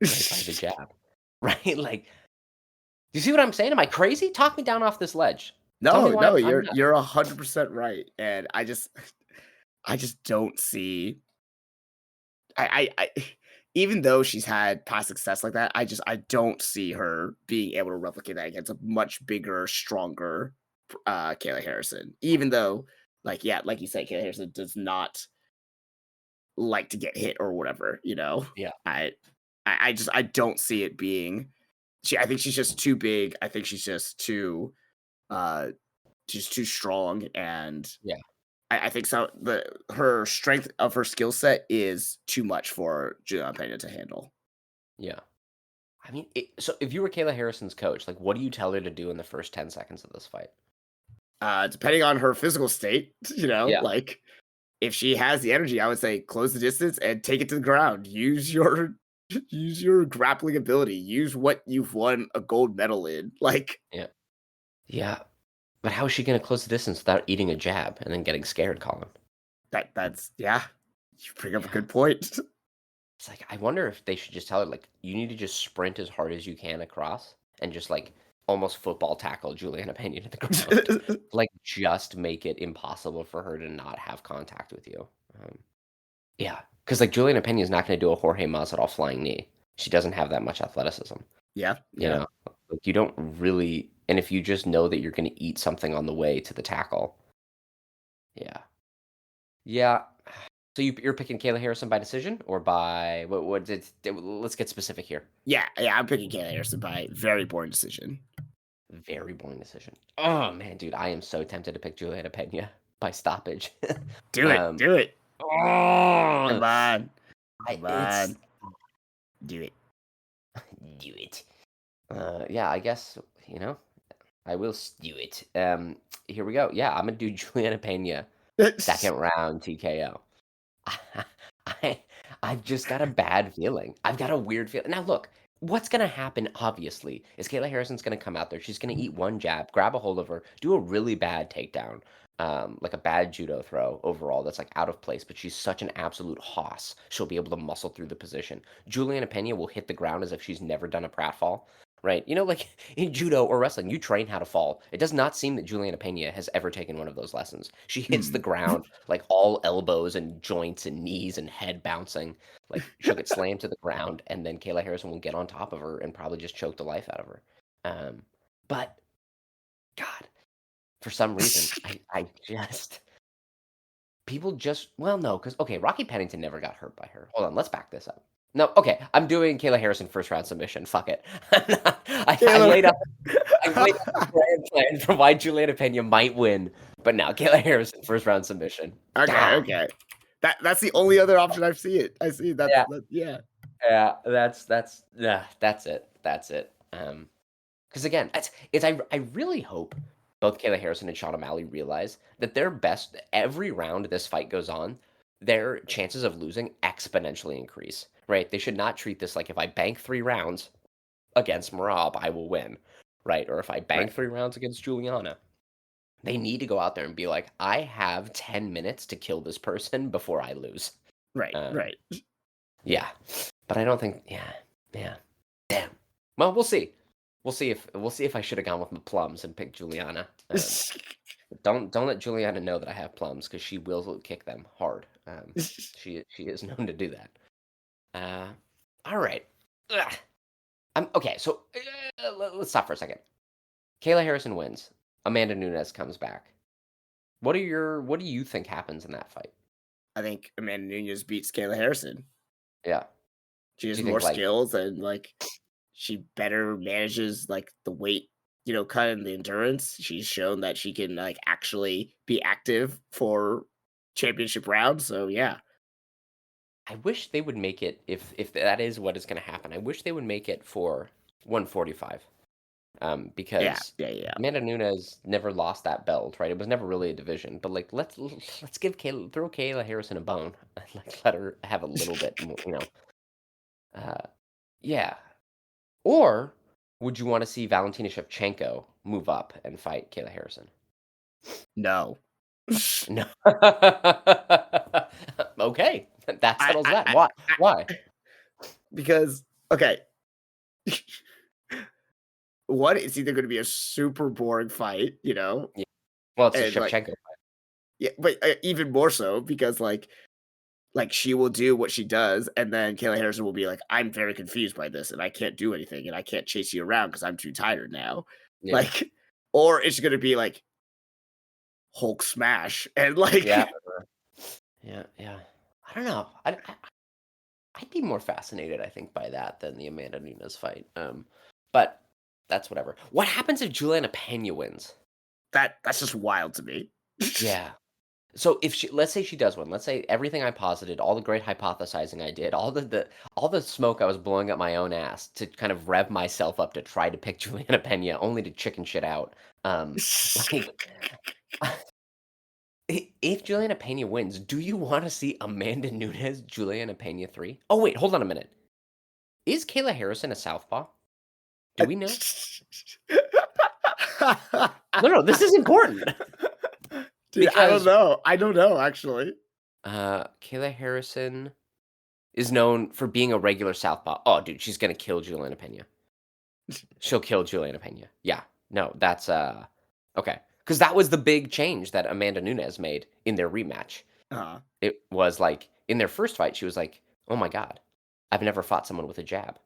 right, by the jab, right? Like, do you see what I'm saying? Am I crazy? Talk me down off this ledge. Tell me No, why no, I'm you're nuts. you're 100% right, and I just don't see I even though she's had past success like that, I don't see her being able to replicate that against a much bigger, stronger, Kayla Harrison. Even though, like, yeah, like you said, Kayla Harrison does not like to get hit or whatever, you know? Yeah, I I don't see it being I think she's just too big. I think uh she's too strong, and yeah, I think so the her strength of her skill set is too much for Julianna Pena to handle. yeah. I mean, so if you were Kayla Harrison's coach, like, what do you tell her to do in the first 10 seconds of this fight? Depending on her physical state, Yeah, like if she has the energy, I would say close the distance and take it to the ground. Use your use your grappling ability. Use what you've won a gold medal in. Like yeah, yeah. But how is she gonna close the distance without eating a jab and then getting scared, Colin? that's yeah. You bring up a Yeah. good point. It's like, I wonder if they should just tell her, like, you need to just sprint as hard as you can across and just, like, almost football tackle Juliana Pena to the ground. Like, just make it impossible for her to not have contact with you. Um, yeah, because like, Juliana Pena is not gonna do a Jorge Masvidal flying knee. She doesn't have that much athleticism, Yeah, you yeah. know? Like, you don't really and if you just know that you're gonna eat something on the way to the tackle, yeah. Yeah. So you're picking Kayla Harrison by decision or by what did let's get specific here. Yeah, yeah, I'm picking Kayla Harrison by very boring decision. Very boring decision. Oh man, dude, I am so tempted to pick Juliana Pena by stoppage. Do it, um, do it. oh, Come on. I Come it's on. Do it. do it. Yeah, I guess I will do it. Here we go. Yeah, I'm gonna do Juliana Pena second round TKO. I I've just got a bad feeling. I've got a weird feeling. Now look, what's gonna happen, obviously, is Kayla Harrison's gonna come out there. She's gonna eat one jab, grab a hold of her, do a really bad takedown, like a bad judo throw overall that's like out of place, but she's such an absolute hoss. She'll be able to muscle through the position. Juliana Pena will hit the ground as if she's never done a pratfall. Right. Like in judo or wrestling, you train how to fall. It does not seem that Juliana Pena has ever taken one of those lessons. She hits the Hmm. ground like all elbows and joints and knees and head bouncing. Like she'll get slammed to the ground, and then Kayla Harrison will get on top of her and probably just choke the life out of her. But God, for some reason, I just people just well, no, because okay, Rocky Pennington never got hurt by her. Hold on, let's back this up. No, okay, I'm doing Kayla Harrison first round submission. Fuck it. I Kayla laid out I've laid out the grand plan for why Julianna Pena might win, but now Kayla Harrison first round submission. Okay, Ah, okay. That's the only other option I've seen it. I see yeah, yeah. yeah, that's it, that's it. Because again, I really hope both Kayla Harrison and Sean O'Malley realize that their best every round this fight goes on, their chances of losing exponentially increase. Right? They should not treat this like if I bank 3 rounds against Merab, I will win. Right? Or if I bank Right. 3 rounds against Juliana. They need to go out there and be like, I have 10 minutes to kill this person before I lose. Right, Um, right. yeah. But I don't think yeah. Damn. Well, we'll see. We'll see if I should have gone with my plums and picked Juliana. Don't let Juliana know that I have plums because she will kick them hard. She is known to do that. Uh, all right. Ugh. Okay. So let's stop for a second. Kayla Harrison wins. Amanda Nunes comes back. What do you think happens in that fight? I think Amanda Nunez beats Kayla Harrison. Yeah. She Do has you more think like skills and she better manages the weight, cut and the endurance. She's shown that she can actually be active for championship rounds. So yeah. I wish they would make it if that is what is going to happen. I wish they would make it for 145. Yeah, Because yeah, yeah. Amanda Nunes never lost that belt, right? It was never really a division, but like let's give throw Kayla Harrison a bone, like let her have a little bit more, Uh, yeah. Or would you want to see Valentina Shevchenko move up and fight Kayla Harrison? No. No. Okay, that I, settles I, that. I, Why? I Why? because okay, one, it's either going to be a super boring fight, Yeah. Well, it's a and Shevchenko. yeah, but even more so because she will do what she does, and then Kayla Harrison will be like, "I'm very confused by this, and I can't do anything, and I can't chase you around because I'm too tired now." Yeah. Like, or it's gonna be like Hulk smash, and Yeah. Yeah. Yeah. I don't know. I'd be more fascinated, I think, by that than the Amanda Nunes fight. But that's whatever. What happens if Juliana Pena wins? that's just wild to me. Yeah. So if she, let's say she does win, let's say everything I posited, all the great hypothesizing I did, all the smoke I was blowing up my own ass to kind of rev myself up to try to pick Juliana Pena, only to chicken shit out. Like if Juliana Pena wins, do you want to see Amanda Nunes Juliana Pena 3? Oh wait, hold on a minute. Is Kayla Harrison a southpaw? Do we know? No, no, this is important Dude, I don't because know. I don't know actually. Kayla Harrison is known for being a regular southpaw. Oh, dude, she's gonna kill Juliana Pena. She'll kill Juliana Pena. Yeah, no, that's okay, because that was the big change that Amanda Nunes made in their rematch. Uh, It was like in their first fight, she was like, "Oh my god, I've never fought someone with a jab.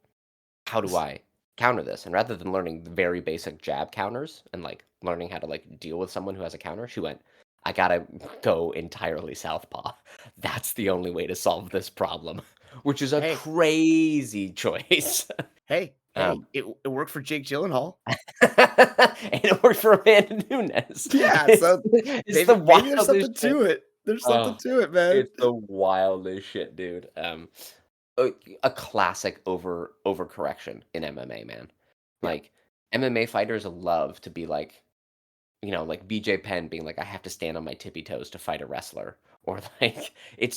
How do I counter this?" And rather than learning the very basic jab counters and like learning how to like deal with someone who has a counter, she went, "I gotta go entirely southpaw. That's the only way to solve this problem," which is a hey, crazy choice. hey, um, it worked for Jake Gyllenhaal. and it worked for Amanda Nunes. Yeah, It's so it's the maybe there's wildest something shit. to it. There's something Oh, to it, man. it's the wildest shit, dude. A, a classic overcorrection in MMA, man. Yeah. Like MMA fighters love to be like, like BJ Penn being like, I have to stand on my tippy toes to fight a wrestler, or like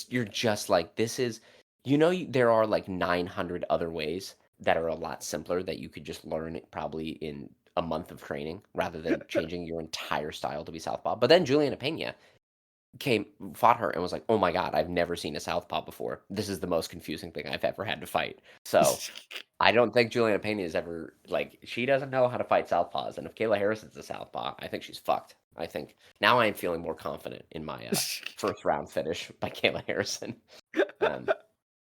you're just like this is, there are like 900 other ways that are a lot simpler that you could just learn it probably in a month of training rather than changing your entire style to be southpaw. But then Juliana Pena fought her and was like, "Oh my god, I've never seen a southpaw before. This is the most confusing thing I've ever had to fight." So, I don't think Juliana Pena is ever like she doesn't know how to fight southpaws, and if Kayla Harrison's a southpaw, I think she's fucked. I think now I am feeling more confident in my first round finish by Kayla Harrison. Um,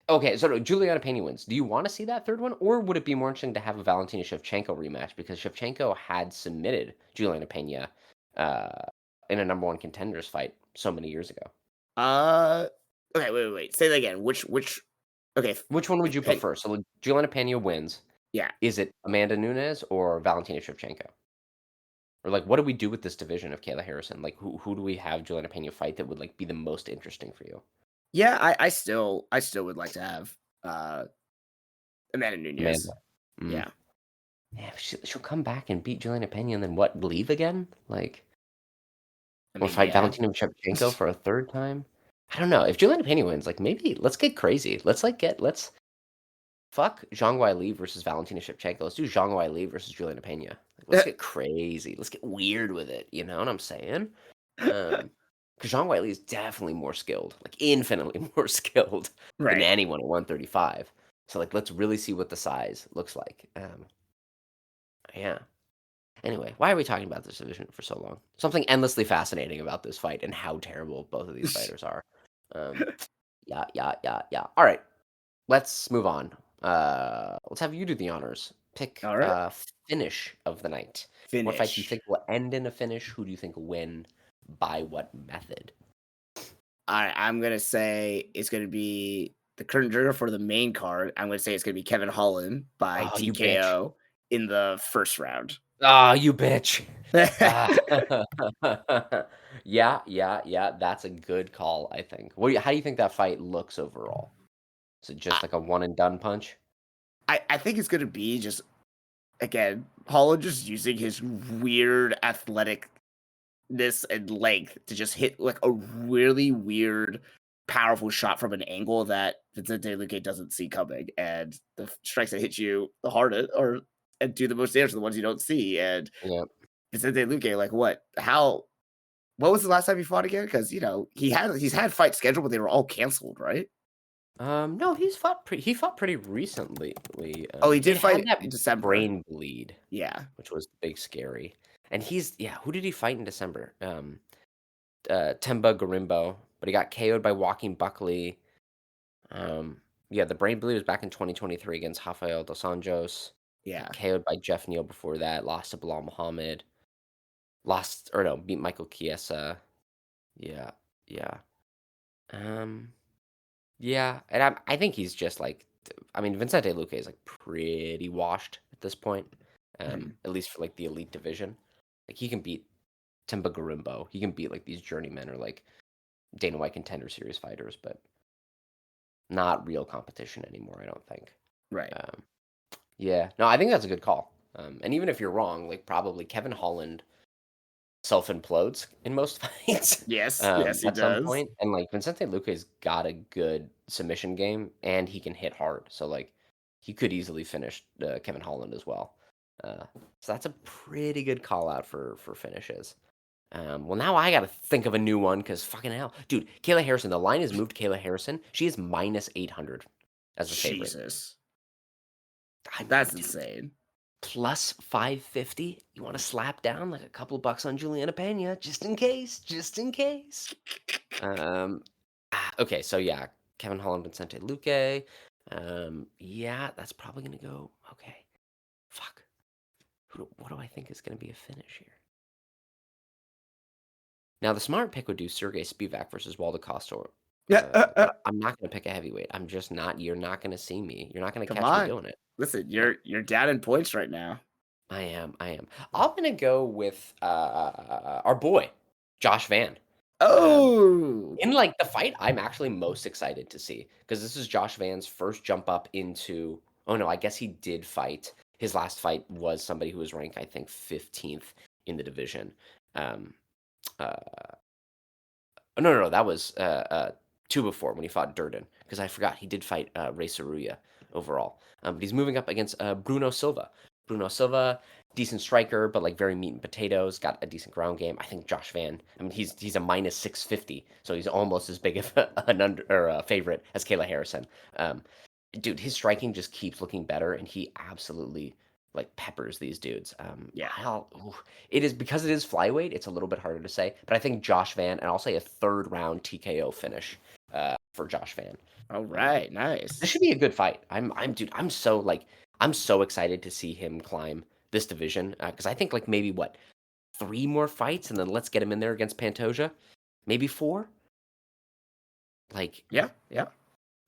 okay, so no, Juliana Pena wins. Do you want to see that third one, or would it be more interesting to have a Valentina Shevchenko rematch because Shevchenko had submitted Juliana Pena uh, in a number one contenders fight so many years ago? Uh, okay, wait. Say that again. Which? Okay, Which one would you Pen, prefer? So, like, Juliana Pena wins. yeah. Is it Amanda Nunes or Valentina Shevchenko? Or like, what do we do with this division of Kayla Harrison? Like, who do we have Juliana Pena fight that would like be the most interesting for you? Yeah, I still would like to have uh Amanda Amanda. Nunez. Mm. Yeah. Yeah, she'll come back and beat Juliana Pena and then what? Leave again? Like, I or mean, fight yeah. Valentina Shevchenko for a third time? I don't know. If Juliana Pena wins, like maybe let's get crazy. Let's fuck Zhang Weili versus Valentina Shevchenko. Let's do Zhang Weili versus Juliana Pena. Like, let's get crazy. Let's get weird with it. You know what I'm saying? Because Zhang Weili is definitely more skilled, like infinitely more skilled than Right. anyone at 135. So like, let's really see what the size looks like. Yeah. Anyway, why are we talking about this division for so long? Something endlessly fascinating about this fight and how terrible both of these fighters are. Um, yeah, yeah, yeah, yeah. All right, let's move on. Let's have you do the honors. Pick All right. finish of the night. What fight do you Finish. think will end in a finish? Who do you think will win? By what method? I'm gonna say it's gonna be the current juror for the main card. I'm gonna say it's gonna be Kevin Holland by Oh, you bitch. TKO in the first round. Oh, you bitch. Ah. Yeah, yeah, yeah. That's a good call, I think. How do you think that fight looks overall? Is it I, just like a one and done punch? I think it's gonna be just again Holland just using his weird athleticness and length to just hit like a really weird, powerful shot from an angle that Vincente Luque doesn't see coming, and the strikes that hit you the hardest or and do the most damage are the ones you don't see. And Yeah. Vicente Luque, like what? How? What was the last time he fought again? Because he's had fights scheduled, but they were all canceled, right? No, he fought pretty recently. Oh, he He did had fight that in December. brain bleed, Yeah, which was big scary. And who did he fight in December? Temba Garimbo, but he got KO'd by Joaquin Buckley. Yeah, the brain bleed was back in 2023 against Rafael dos Anjos. yeah. KO'd by Jeff Neal before that, lost to Bilal Muhammad. Beat Michael Chiesa. Yeah, yeah. Um, yeah, and I think he's just like, I mean, Vincente Luque is like pretty washed at this point, Mhm. at least for like the elite division. Like he can beat Timba Garimbo, he can beat like these journeymen or like Dana White Contender Series fighters, but not real competition anymore. I don't think. Right. Um, yeah, no, I think that's a good call. And even if you're wrong, like probably Kevin Holland self implodes in most fights Yes, yes, he at some does. point, and like Vincente Luque's got a good submission game, and he can hit hard. So like he could easily finish Kevin Holland as well. So that's a pretty good call out for finishes. Well, now I got to think of a new one because fucking hell, dude, Kayla Harrison. The line has moved. Kayla Harrison. She is minus 800 as a favorite. Jesus, I'm that's dude, insane. plus 550. You want to slap down like a couple of bucks on Juliana Pena, just in case, just in case. Um, okay, so yeah, Kevin Holland, Vincente Luque. Yeah, that's probably gonna go. Okay, fuck. What do I think is gonna be a finish here? Now, the smart pick would do Sergey Spivak versus Waldo Costor. Yeah, But I'm not gonna pick a heavyweight. I'm just not. You're not gonna see me. You're not gonna come catch me on. doing it. Listen, No, you're down in points right now. I am. I am. I'm gonna go with our boy, Josh Van. Um, Oh, In, like, the fight I'm actually most excited to see because this is Josh Van's first jump up into oh, no, I guess he did fight. His last fight was somebody who was ranked, I think, 15th in the division. Um, uh, no, no, no, that was, 2 before when he fought Durden because I forgot he did fight, Ray Saruya overall. But he's moving up against, Bruno Silva. Bruno Silva, decent striker, but, like, very meat and potatoes, got a decent ground game. I think Josh Van I mean, he's a minus 650, so he's almost as big of an under or a favorite as Kayla Harrison. Um, dude, his striking just keeps looking better, and he absolutely, like, peppers these dudes. yeah. It is because it is flyweight, it's a little bit harder to say, but I think Josh Van, and I'll say a third round TKO finish for Josh Van. All Um, right, nice. this should be a good fight. Dude, I'm so excited to see him climb this division because I think like maybe what 3 more fights and then let's get him in there against Pantoja, maybe 4. Like, Yeah, yeah.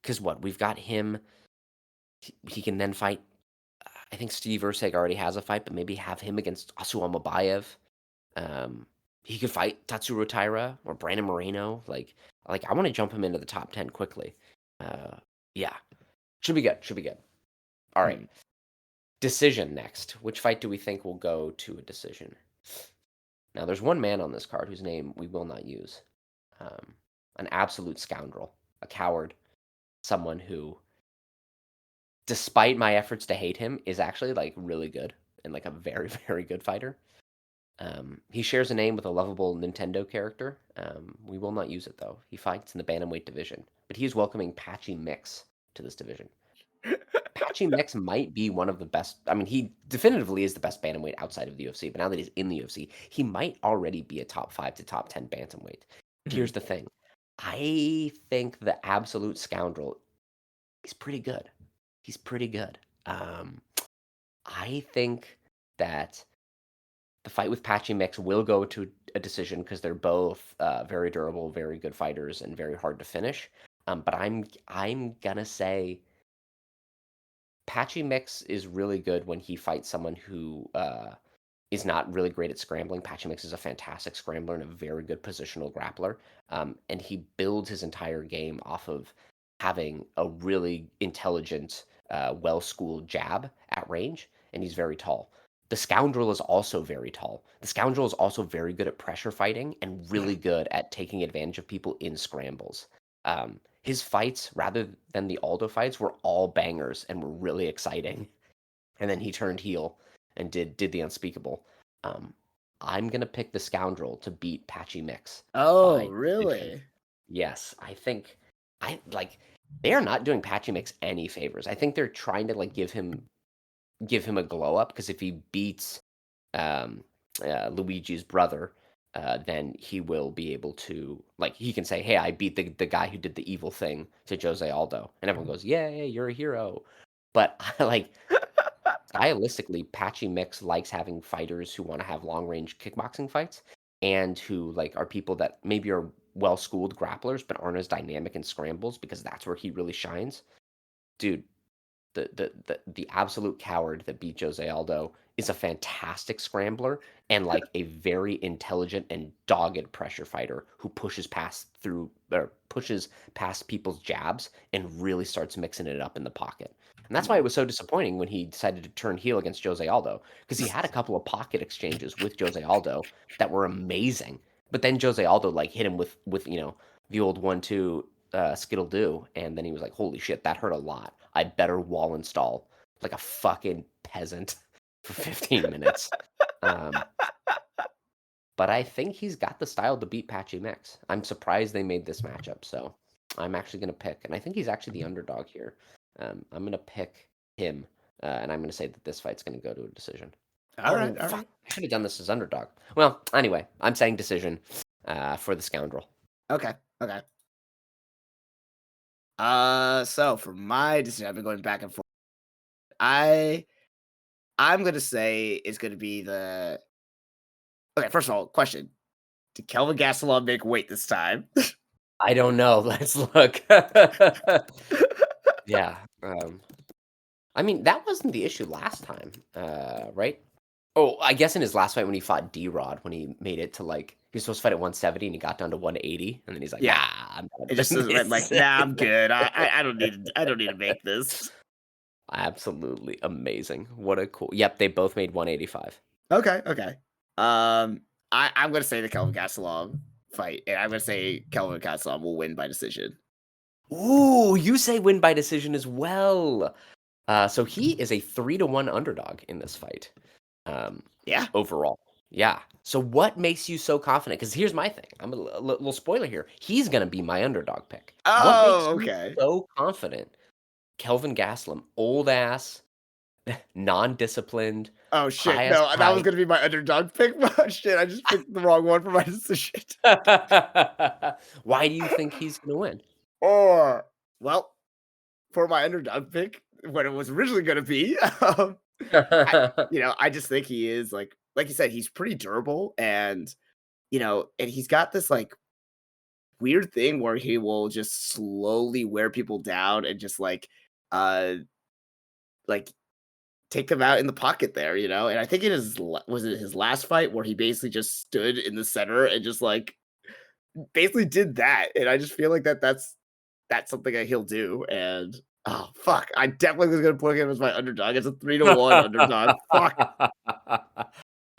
because what we've got him, he can then fight. I think Steve Ursig already has a fight, but maybe have him against Asu Amabayev. He could fight Tatsuro Taira or Brandon Moreno. Like I want to jump him into the top 10 quickly. Uh, yeah, should be good. Should be good. All right. Hmm. Decision next. Which fight do we think will go to a decision? Now, there's one man on this card whose name we will not use. Um, an absolute scoundrel, a coward, someone who, despite my efforts to hate him, is actually like really good and like a very, very good fighter. He shares a name with a lovable Nintendo character. We will not use it though. He fights in the bantamweight division, but he is welcoming Patchy Mix to this division. Patchy Mix might be one of the best. I mean, he definitively is the best bantamweight outside of the UFC. But now that he's in the UFC, he might already be a top 5 to top 10 bantamweight. Hmm. Here's the thing: I think the absolute scoundrel is pretty good. He's pretty good. I think that the fight with Patchy Mix will go to a decision because they're both very durable, very good fighters, and very hard to finish. But I'm gonna say Patchy Mix is really good when he fights someone who is not really great at scrambling. Patchy Mix is a fantastic scrambler and a very good positional grappler. And he builds his entire game off of having a really intelligent, well schooled jab at range. And he's very tall. The Scoundrel is also very tall. The Scoundrel is also very good at pressure fighting and really good at taking advantage of people in scrambles. His fights, rather than the Aldo fights, were all bangers and were really exciting. And then he turned heel and did the unspeakable. Um, I'm gonna pick the Scoundrel to beat Patchy Mix Oh, by decision. really? Yes, I think I like they are not doing Patchy Mix any favors. I think they're trying to like give him a glow up because if he beats um, Luigi's brother, then he will be able to like he can say, "Hey, I beat the guy who did the evil thing to Jose Aldo," and everyone goes, "Yay, you're a hero." But like stylistically, Patchy Mix likes having fighters who want to have long range kickboxing fights and who like are people that maybe are well schooled grapplers but aren't as dynamic in scrambles because that's where he really shines. Dude, the absolute coward that beat Jose Aldo is a fantastic scrambler and like a very intelligent and dogged pressure fighter who pushes past people's jabs and really starts mixing it up in the pocket. And that's why Hmm. it was so disappointing when he decided to turn heel against Jose Aldo because he had a couple of pocket exchanges with Jose Aldo that were amazing. But then Jose Aldo like hit him with the old 1-2 Skittle do, and then he was like, "Holy shit, that hurt a lot. I better wall install like a fucking peasant for 15 minutes." Um, but I think he's got the style to beat Patchy Mix. I'm surprised they made this matchup, so I'm actually gonna pick, and I think he's actually the underdog here. I'm gonna pick him, and I'm gonna say that this fight's gonna go to a decision. All right, Oh all fuck! right. I should have done this as underdog. Well, anyway, I'm saying decision for the Scoundrel. Okay, okay. So for my decision, I've been going back and forth. I I'm gonna say it's gonna be the okay. First of all, question: did Kelvin Gastelum make weight this time? I don't know. Let's look. Yeah. I mean, that wasn't the issue last time, right? Oh, I guess in his last fight when he fought D-Rod, when he made it to like he was supposed to fight at 170 and he got down to 180, and then he's like, Yeah, I'm it done just with went like, this. nah, I'm good. I don't need to make this. Absolutely amazing. What a cool. Yep, they both made 185. Okay, okay. I'm gonna say the Kelvin Gastelum fight, and I'm gonna say Kelvin Gastelum will win by decision. Ooh, you say win by decision as well. So he is a 3-1 underdog in this fight. Um, Yeah. overall. Yeah. So what makes you so confident? Because here's my thing. I'm a little spoiler here. He's gonna be my underdog pick. What makes Oh, you okay. so confident? Kelvin Gastelum, old ass, non-disciplined, Oh shit! high as No, that was height. gonna be my underdog pick. But shit, I just picked the wrong one for my decision. Why do you think he's gonna win? Or well, for my underdog pick, what it was originally gonna be, I I just think he is like you said, he's pretty durable, and and he's got this like weird thing where he will just slowly wear people down and just uh like take them out in the pocket there, you know? And I think was it his last fight where he basically just stood in the center and just like basically did that. And I just feel like that's something that he'll do. And oh fuck, I definitely was gonna put him as my underdog. It's a 3-1 underdog. Fuck.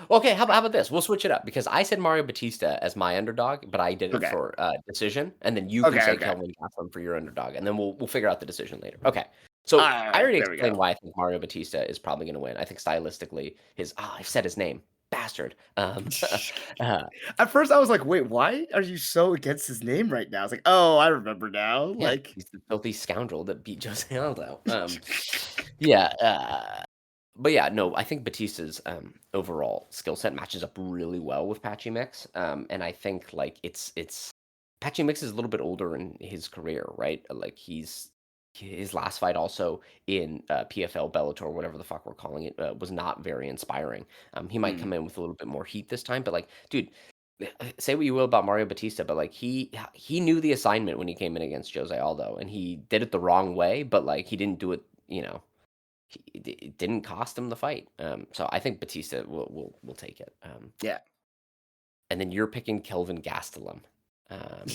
Okay, how about this? We'll switch it up because I said Mario Batista as my underdog, but I did it Okay. for decision, and then you can Okay. say Okay. Kelvin Gastelum for your underdog, and then we'll figure out the decision later. Okay, so All I right. already There we explained go. why I think Mario Batista is probably going to win. I think stylistically, I've said his name, bastard. Uh, At first, I was like, "Wait, why are you so against his name right now?" I was like, "Oh, I remember now." yeah, Like, he's the filthy scoundrel that beat Jose Aldo. Yeah, but yeah, no, I think Batista's overall skill set matches up really well with Patchy Mix, and I think like it's Patchy Mix is a little bit older in his career, right? Like his last fight also in PFL Bellator, whatever the fuck we're calling it, was not very inspiring. He might mm, come in with a little bit more heat this time, but like, dude, say what you will about Mario Batista, but like he knew the assignment when he came in against Jose Aldo, and he did it the wrong way, but like he didn't do it, it didn't cost him the fight. So I think Batista will take it. yeah. And then you're picking Kelvin Gastelum. Um,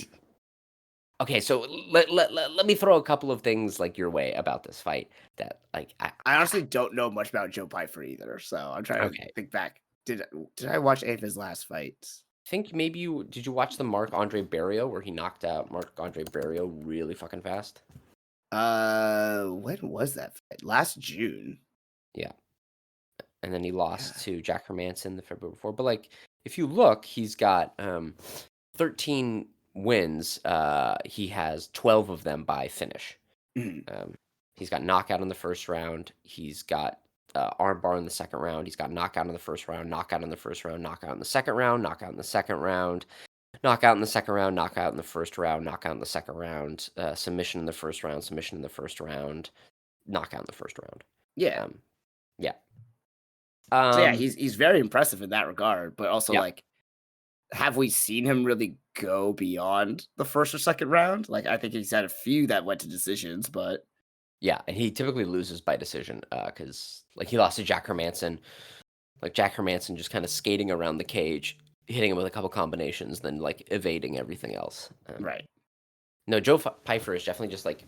okay, so let me throw a couple of things like your way about this fight that like I honestly don't know much about Joe Pyfer either, so I'm trying to okay. think back. Did I watch any of his last fights? I think maybe did you watch the Marc Andre Barrio where he knocked out Marc Andre Barrio really fucking fast? When was that fight? Last June. Yeah. And then he lost Yeah. to Jack Hermanson the February before. But like if you look, he's got 13 wins. He has 12 of them by finish. Mhm. Um, he's got knockout in the first round. He's got armbar in the second round. He's got knockout in the first round, knockout in the first round, knockout in the second round, knockout in the second round, knockout in the second round, knockout in the first round, knockout in the second round, submission in the first round, submission in the first round, knockout in the first round. Yeah. Um, yeah. So yeah, Um, he's very impressive in that regard, but also yeah. like have we seen him really go beyond the first or second round? Like I think he's had a few that went to decisions, but Yeah, and he typically loses by decision because like he lost to Jack Hermanson. Like Jack Hermanson just kind of skating around the cage, hitting him with a couple combinations, then like evading everything else. right. No, Joe Pfeiffer is definitely just like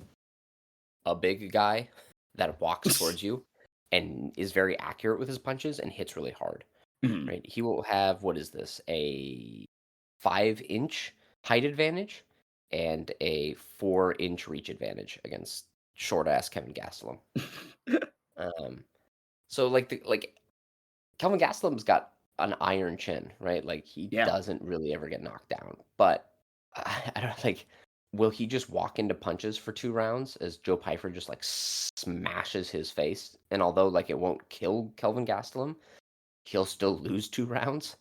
a big guy that walks towards you and is very accurate with his punches and hits really hard. Mhm. Right? He will have what is this? A 5-inch height advantage and a 4-inch reach advantage against short ass Kevin Gastelum. Um, so like Kelvin Gastelum's got an iron chin, right? Like he Yeah. doesn't really ever get knocked down. But I don't like will he just walk into punches for 2 rounds as Joe Pyfer just like smashes his face? And although like it won't kill Kelvin Gastelum, he'll still lose 2 rounds,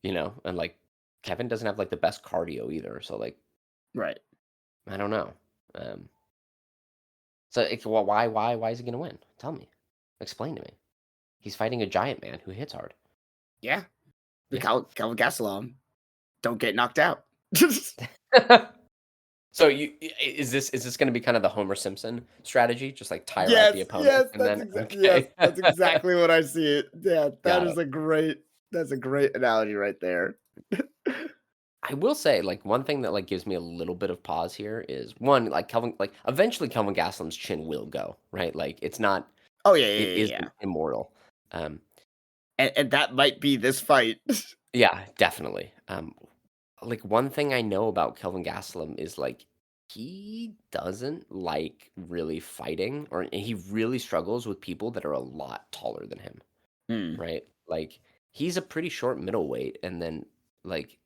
And like Kevin doesn't have like the best cardio either. So like Right. I don't know. Um so well, why is he gonna win? Tell me. Explain to me. He's fighting a giant man who hits hard. Yeah. The Yeah. Calvin Gastelum don't get knocked out. So is this gonna be kind of the Homer Simpson strategy? Just, like, tire out the Yes, opponent yes, and then yes, okay. that's exactly what I see it. Yeah, Got it. that's a great analogy right there. I will say, like, one thing that, like, gives me a little bit of pause here is, 1, like, eventually Kelvin Gastelum's chin will go, right? Like, Oh yeah, yeah, it yeah, isn't yeah. immortal. Um, And that might be this fight. yeah, definitely. Like, one thing I know about Kelvin Gastelum is, like, he doesn't like really fighting, or he really struggles with people that are a lot taller than him. Hmm. Right? Like, he's a pretty short middleweight, and then, like,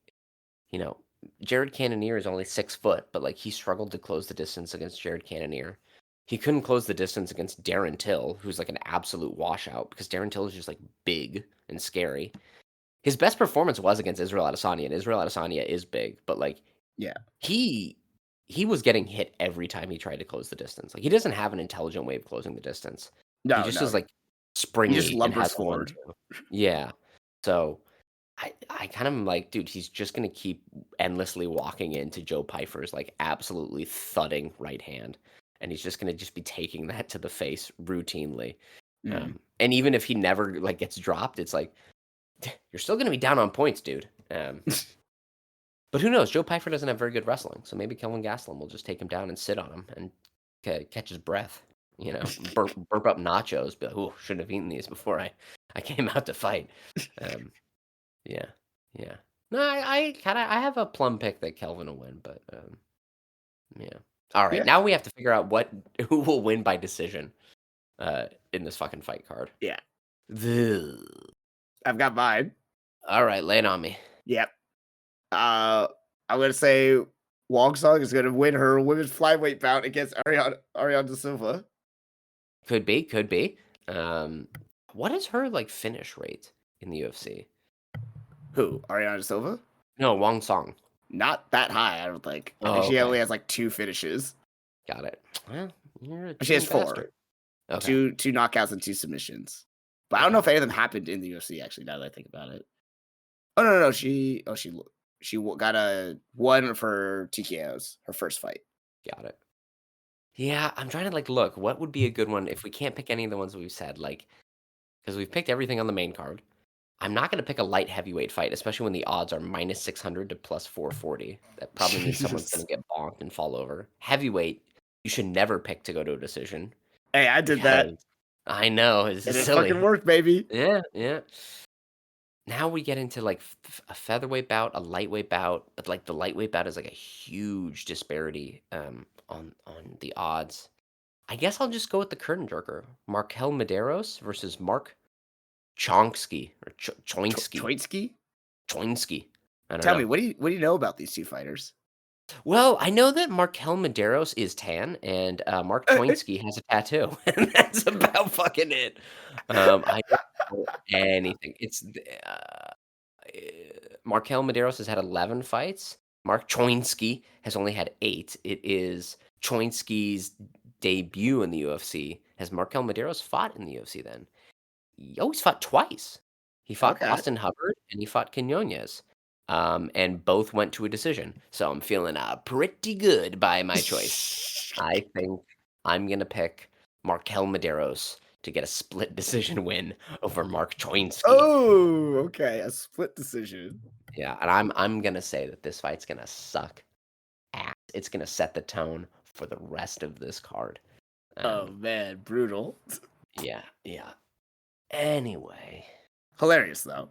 you know, Jared Cannonier is only 6 foot, but, like, he struggled to close the distance against Jared Cannonier. He couldn't close the distance against Darren Till, who's, like, an absolute washout because Darren Till is just, like, big and scary. His best performance was against Israel Adesanya, and Israel Adesanya is big, but, like, Yeah. he he was getting hit every time he tried to close the distance. Like, he doesn't have an intelligent way of closing the distance. He No, just no. is, like, He just springy and lumbers has a forward. 1-2. Yeah. So, I kind of am like, dude, he's just gonna keep endlessly walking into Joe Pyfer's, like, absolutely thudding right hand, and he's just gonna be taking that to the face routinely. Mm. And even if he never like gets dropped, it's like you're still gonna be down on points, dude. But who knows? Joe Pyfer doesn't have very good wrestling, so maybe Kelvin Gastelum will just take him down and sit on him and catch his breath. You know, burp up nachos. Be like, "Ooh, shouldn't have eaten these before I came out to fight." Um, yeah, yeah. No, I have a plum pick that Kelvin will win, but yeah. All right, Yeah, now we have to figure out who will win by decision in this fucking fight card. yeah. Ugh. I've got mine. All right, lay it on me. Yep. I'm gonna say Wong Song is gonna win her women's flyweight bout against Ariane De Silva. Could be, could be. What is her like finish rate in the UFC? Who? Ariane De Silva? No, Wong Song. Not that high, I don't think. I think Oh, she okay. only has like 2 finishes. Got it. Well, you're a She has cheating 4. bastard. Okay. Two knockouts and 2 submissions. But I don't know if any of them happened in the UFC actually, now that I think about it. Oh, no. Got a one for TKOs, her first fight. Got it. Yeah, I'm trying to like look. What would be a good one if we can't pick any of the ones we've said? Like, because we've picked everything on the main card. I'm not going to pick a light heavyweight fight, especially when the odds are -600 to +440. That probably means someone's going Jesus. to get bonked and fall over. Heavyweight, you should never pick to go to a decision Hey, I did that. because I know it's And it fucking silly. worked, baby. Yeah, yeah. Now we get into like a featherweight bout, a lightweight bout, but like the lightweight bout is like a huge disparity on the odds. I guess I'll just go with the curtain jerker, Markel Medeiros versus Mark Chonsky or Choinsky. Troitsky? Choinsky. I don't Tell me, know. what do you know about these 2 fighters? Well, I know that Markel Medeiros is tan and Mark Choinsky has a tattoo, and that's about fucking it. I don't know anything. Markel Medeiros has had 11 fights. Mark Choinsky has only had 8. It is Choinsky's debut in the UFC. Has Markel Medeiros fought in the UFC then? Oh, he's fought twice. He fought Okay. Austin Hubbard and he fought Quinones. And both went to a decision. So I'm feeling pretty good by my choice. I think I'm gonna pick Markel Medeiros to get a split decision win over Mark Choinsky. Oh, okay, a split decision. Yeah, and I'm gonna say that this fight's gonna suck ass. It's gonna set the tone for the rest of this card. Oh, Um, man, brutal. yeah, yeah. Anyway, Hilarious, though.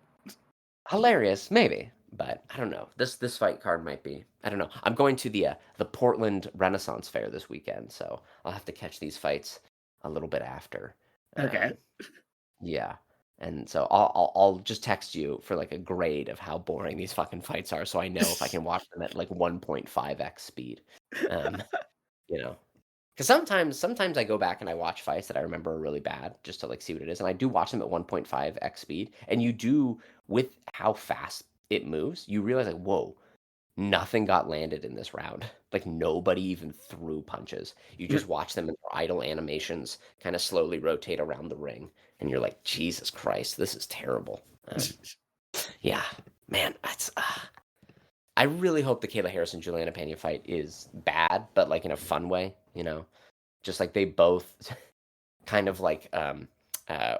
hilarious, maybe, but I don't know. This fight card might be. I don't know. I'm going to the Portland Renaissance Fair this weekend, so I'll have to catch these fights a little bit after. Okay. Um, yeah, and so I'll just text you for like a grade of how boring these fucking fights are, so I know if I can watch them at like 1.5x speed. Um, you know, because sometimes I go back and I watch fights that I remember are really bad just to like see what it is, and I do watch them at 1.5x speed, and you do with how fast it moves, you realize like, whoa, nothing got landed in this round. Like nobody even threw punches. You just watch them in their idle animations kind of slowly rotate around the ring, and you're like, Jesus Christ, this is terrible. Yeah, man, I really hope the Kayla Harrison Julianna Pena fight is bad, but like in a fun way, you know, just like they both kind of like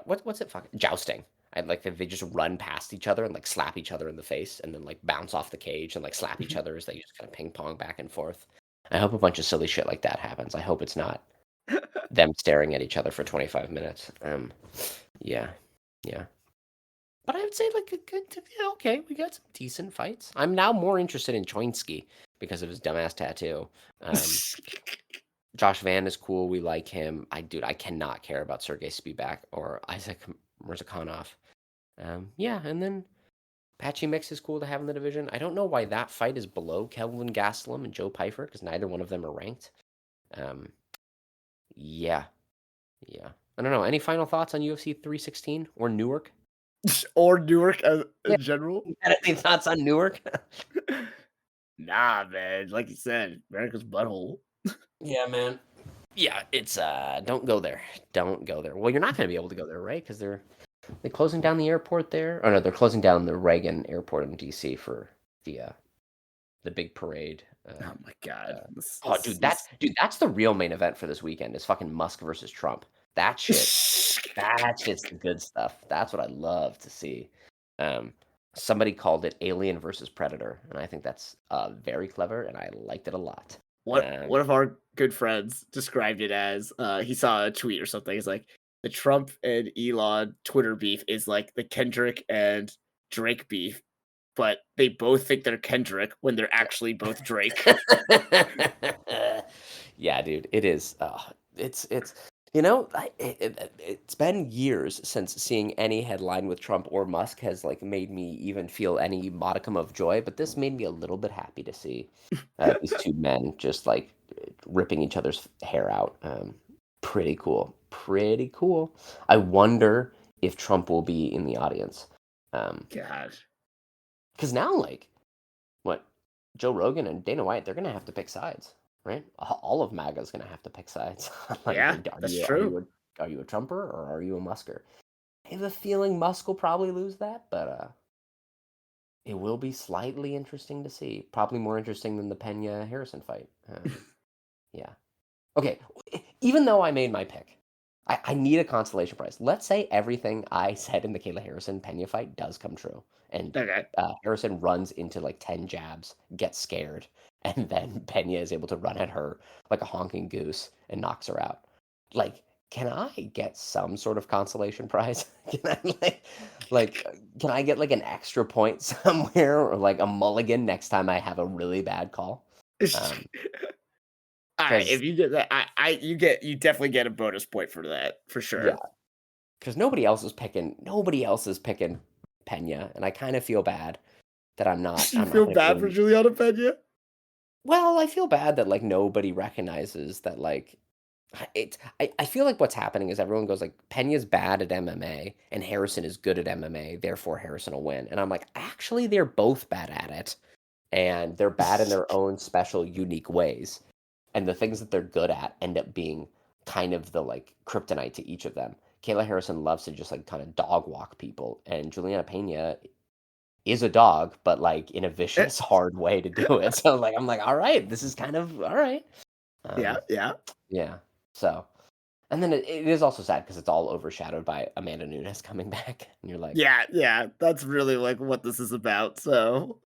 what's it fucking jousting. I'd like that they just run past each other and like slap each other in the face and then like bounce off the cage and like slap each other as they just kind of ping pong back and forth. I hope a bunch of silly shit like that happens. I hope it's not them staring at each other for 25 minutes. Yeah, yeah. But I would say like a good, yeah, okay, we got some decent fights. I'm now more interested in Choinsky because of his dumbass tattoo. Josh Van is cool. We like him. I cannot care about Sergey Spivak or Isaac Murzakanov. Yeah, and then Patchy Mix is cool to have in the division. I don't know why that fight is below Kelvin Gastelum and Joe Pyfer because neither one of them are ranked. Um, yeah, yeah. I don't know. Any final thoughts on UFC 316 or Newark? Or Newark as Yeah. in general. Any thoughts on Newark? Nah, man. Like you said, America's butthole. Yeah, man. Yeah, it's don't go there. Don't go there. Well, you're not going to be able to go there, right? Because they're closing down the airport there. Oh no, they're closing down the Reagan Airport in DC for the big parade. Oh my god. Dude, that's the real main event for this weekend is fucking Musk versus Trump. That shit That shit's the good stuff. That's what I love to see. Um, somebody called it Alien versus Predator, and I think that's very clever, and I liked it a lot. What Um, one of our good friends described it as he saw a tweet or something. It's like the Trump and Elon Twitter beef is like the Kendrick and Drake beef, but they both think they're Kendrick when they're actually both Drake. yeah, dude, it is. It's it's been years since seeing any headline with Trump or Musk has like made me even feel any modicum of joy, but this made me a little bit happy to see these two men just like ripping each other's hair out. Pretty cool, pretty cool. I wonder if Trump will be in the audience, God. because now like what Joe Rogan and Dana White, they're gonna have to pick sides, right? All of MAGA is gonna have to pick sides. Like, Yeah, that's true. are you a Trumper or are you a Musker? I have a feeling Musk will probably lose that, but it will be slightly interesting to see. Probably more interesting than the Pena Harrison fight. Yeah. Okay. Even though I made my pick, I need a consolation prize. Let's say everything I said in the Kayla Harrison Pena fight does come true, and Okay. Harrison runs into like 10 jabs, gets scared, and then Pena is able to run at her like a honking goose and knocks her out. Like, can I get some sort of consolation prize? Can I can I get like an extra point somewhere or like a mulligan next time I have a really bad call? Um, All right, if because you get that, you definitely get a bonus point for that for yeah, sure. because nobody else is picking Pena, and I kind of feel bad that You I'm not feel gonna bad for really. Juliana Pena? Well, I feel bad that like nobody recognizes that like I feel like what's happening is everyone goes like Pena's bad at MMA and Harrison is good at MMA, therefore Harrison will win. And I'm like, actually they're both bad at it. And they're bad in their own special, unique ways. And the things that they're good at end up being kind of the like kryptonite to each of them. Kayla Harrison loves to just like kind of dog walk people, and Juliana Pena is a dog, but like in a vicious, hard way to do it. So like I'm like, all right, this is kind of all right. Yeah, Um, yeah. yeah. So and then it is also sad because it's all overshadowed by Amanda Nunes coming back, and you're like, Yeah, yeah, that's really, like, what this is about, so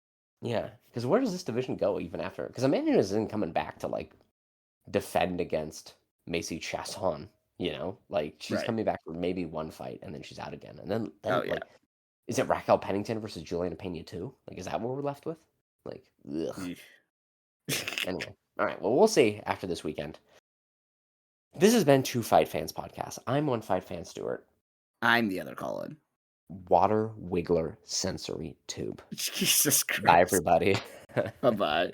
yeah, because where does this division go even after? Because Amanda Nunes isn't coming back to like defend against Macy Chasson, you know? Like, she's right. coming back for maybe one fight, and then she's out again, and Oh, then, yeah. like, is it Raquel Pennington versus Juliana Pena too? Like, is that what we're left with? Like, ugh. Yeesh. Anyway, alright, well, we'll see after this weekend. This has been Two Fight Fans Podcast. I'm One Fight Fan Stuart. I'm the other Colin. Water Wiggler Sensory Tube. Jesus Bye, Christ. everybody. Bye-bye.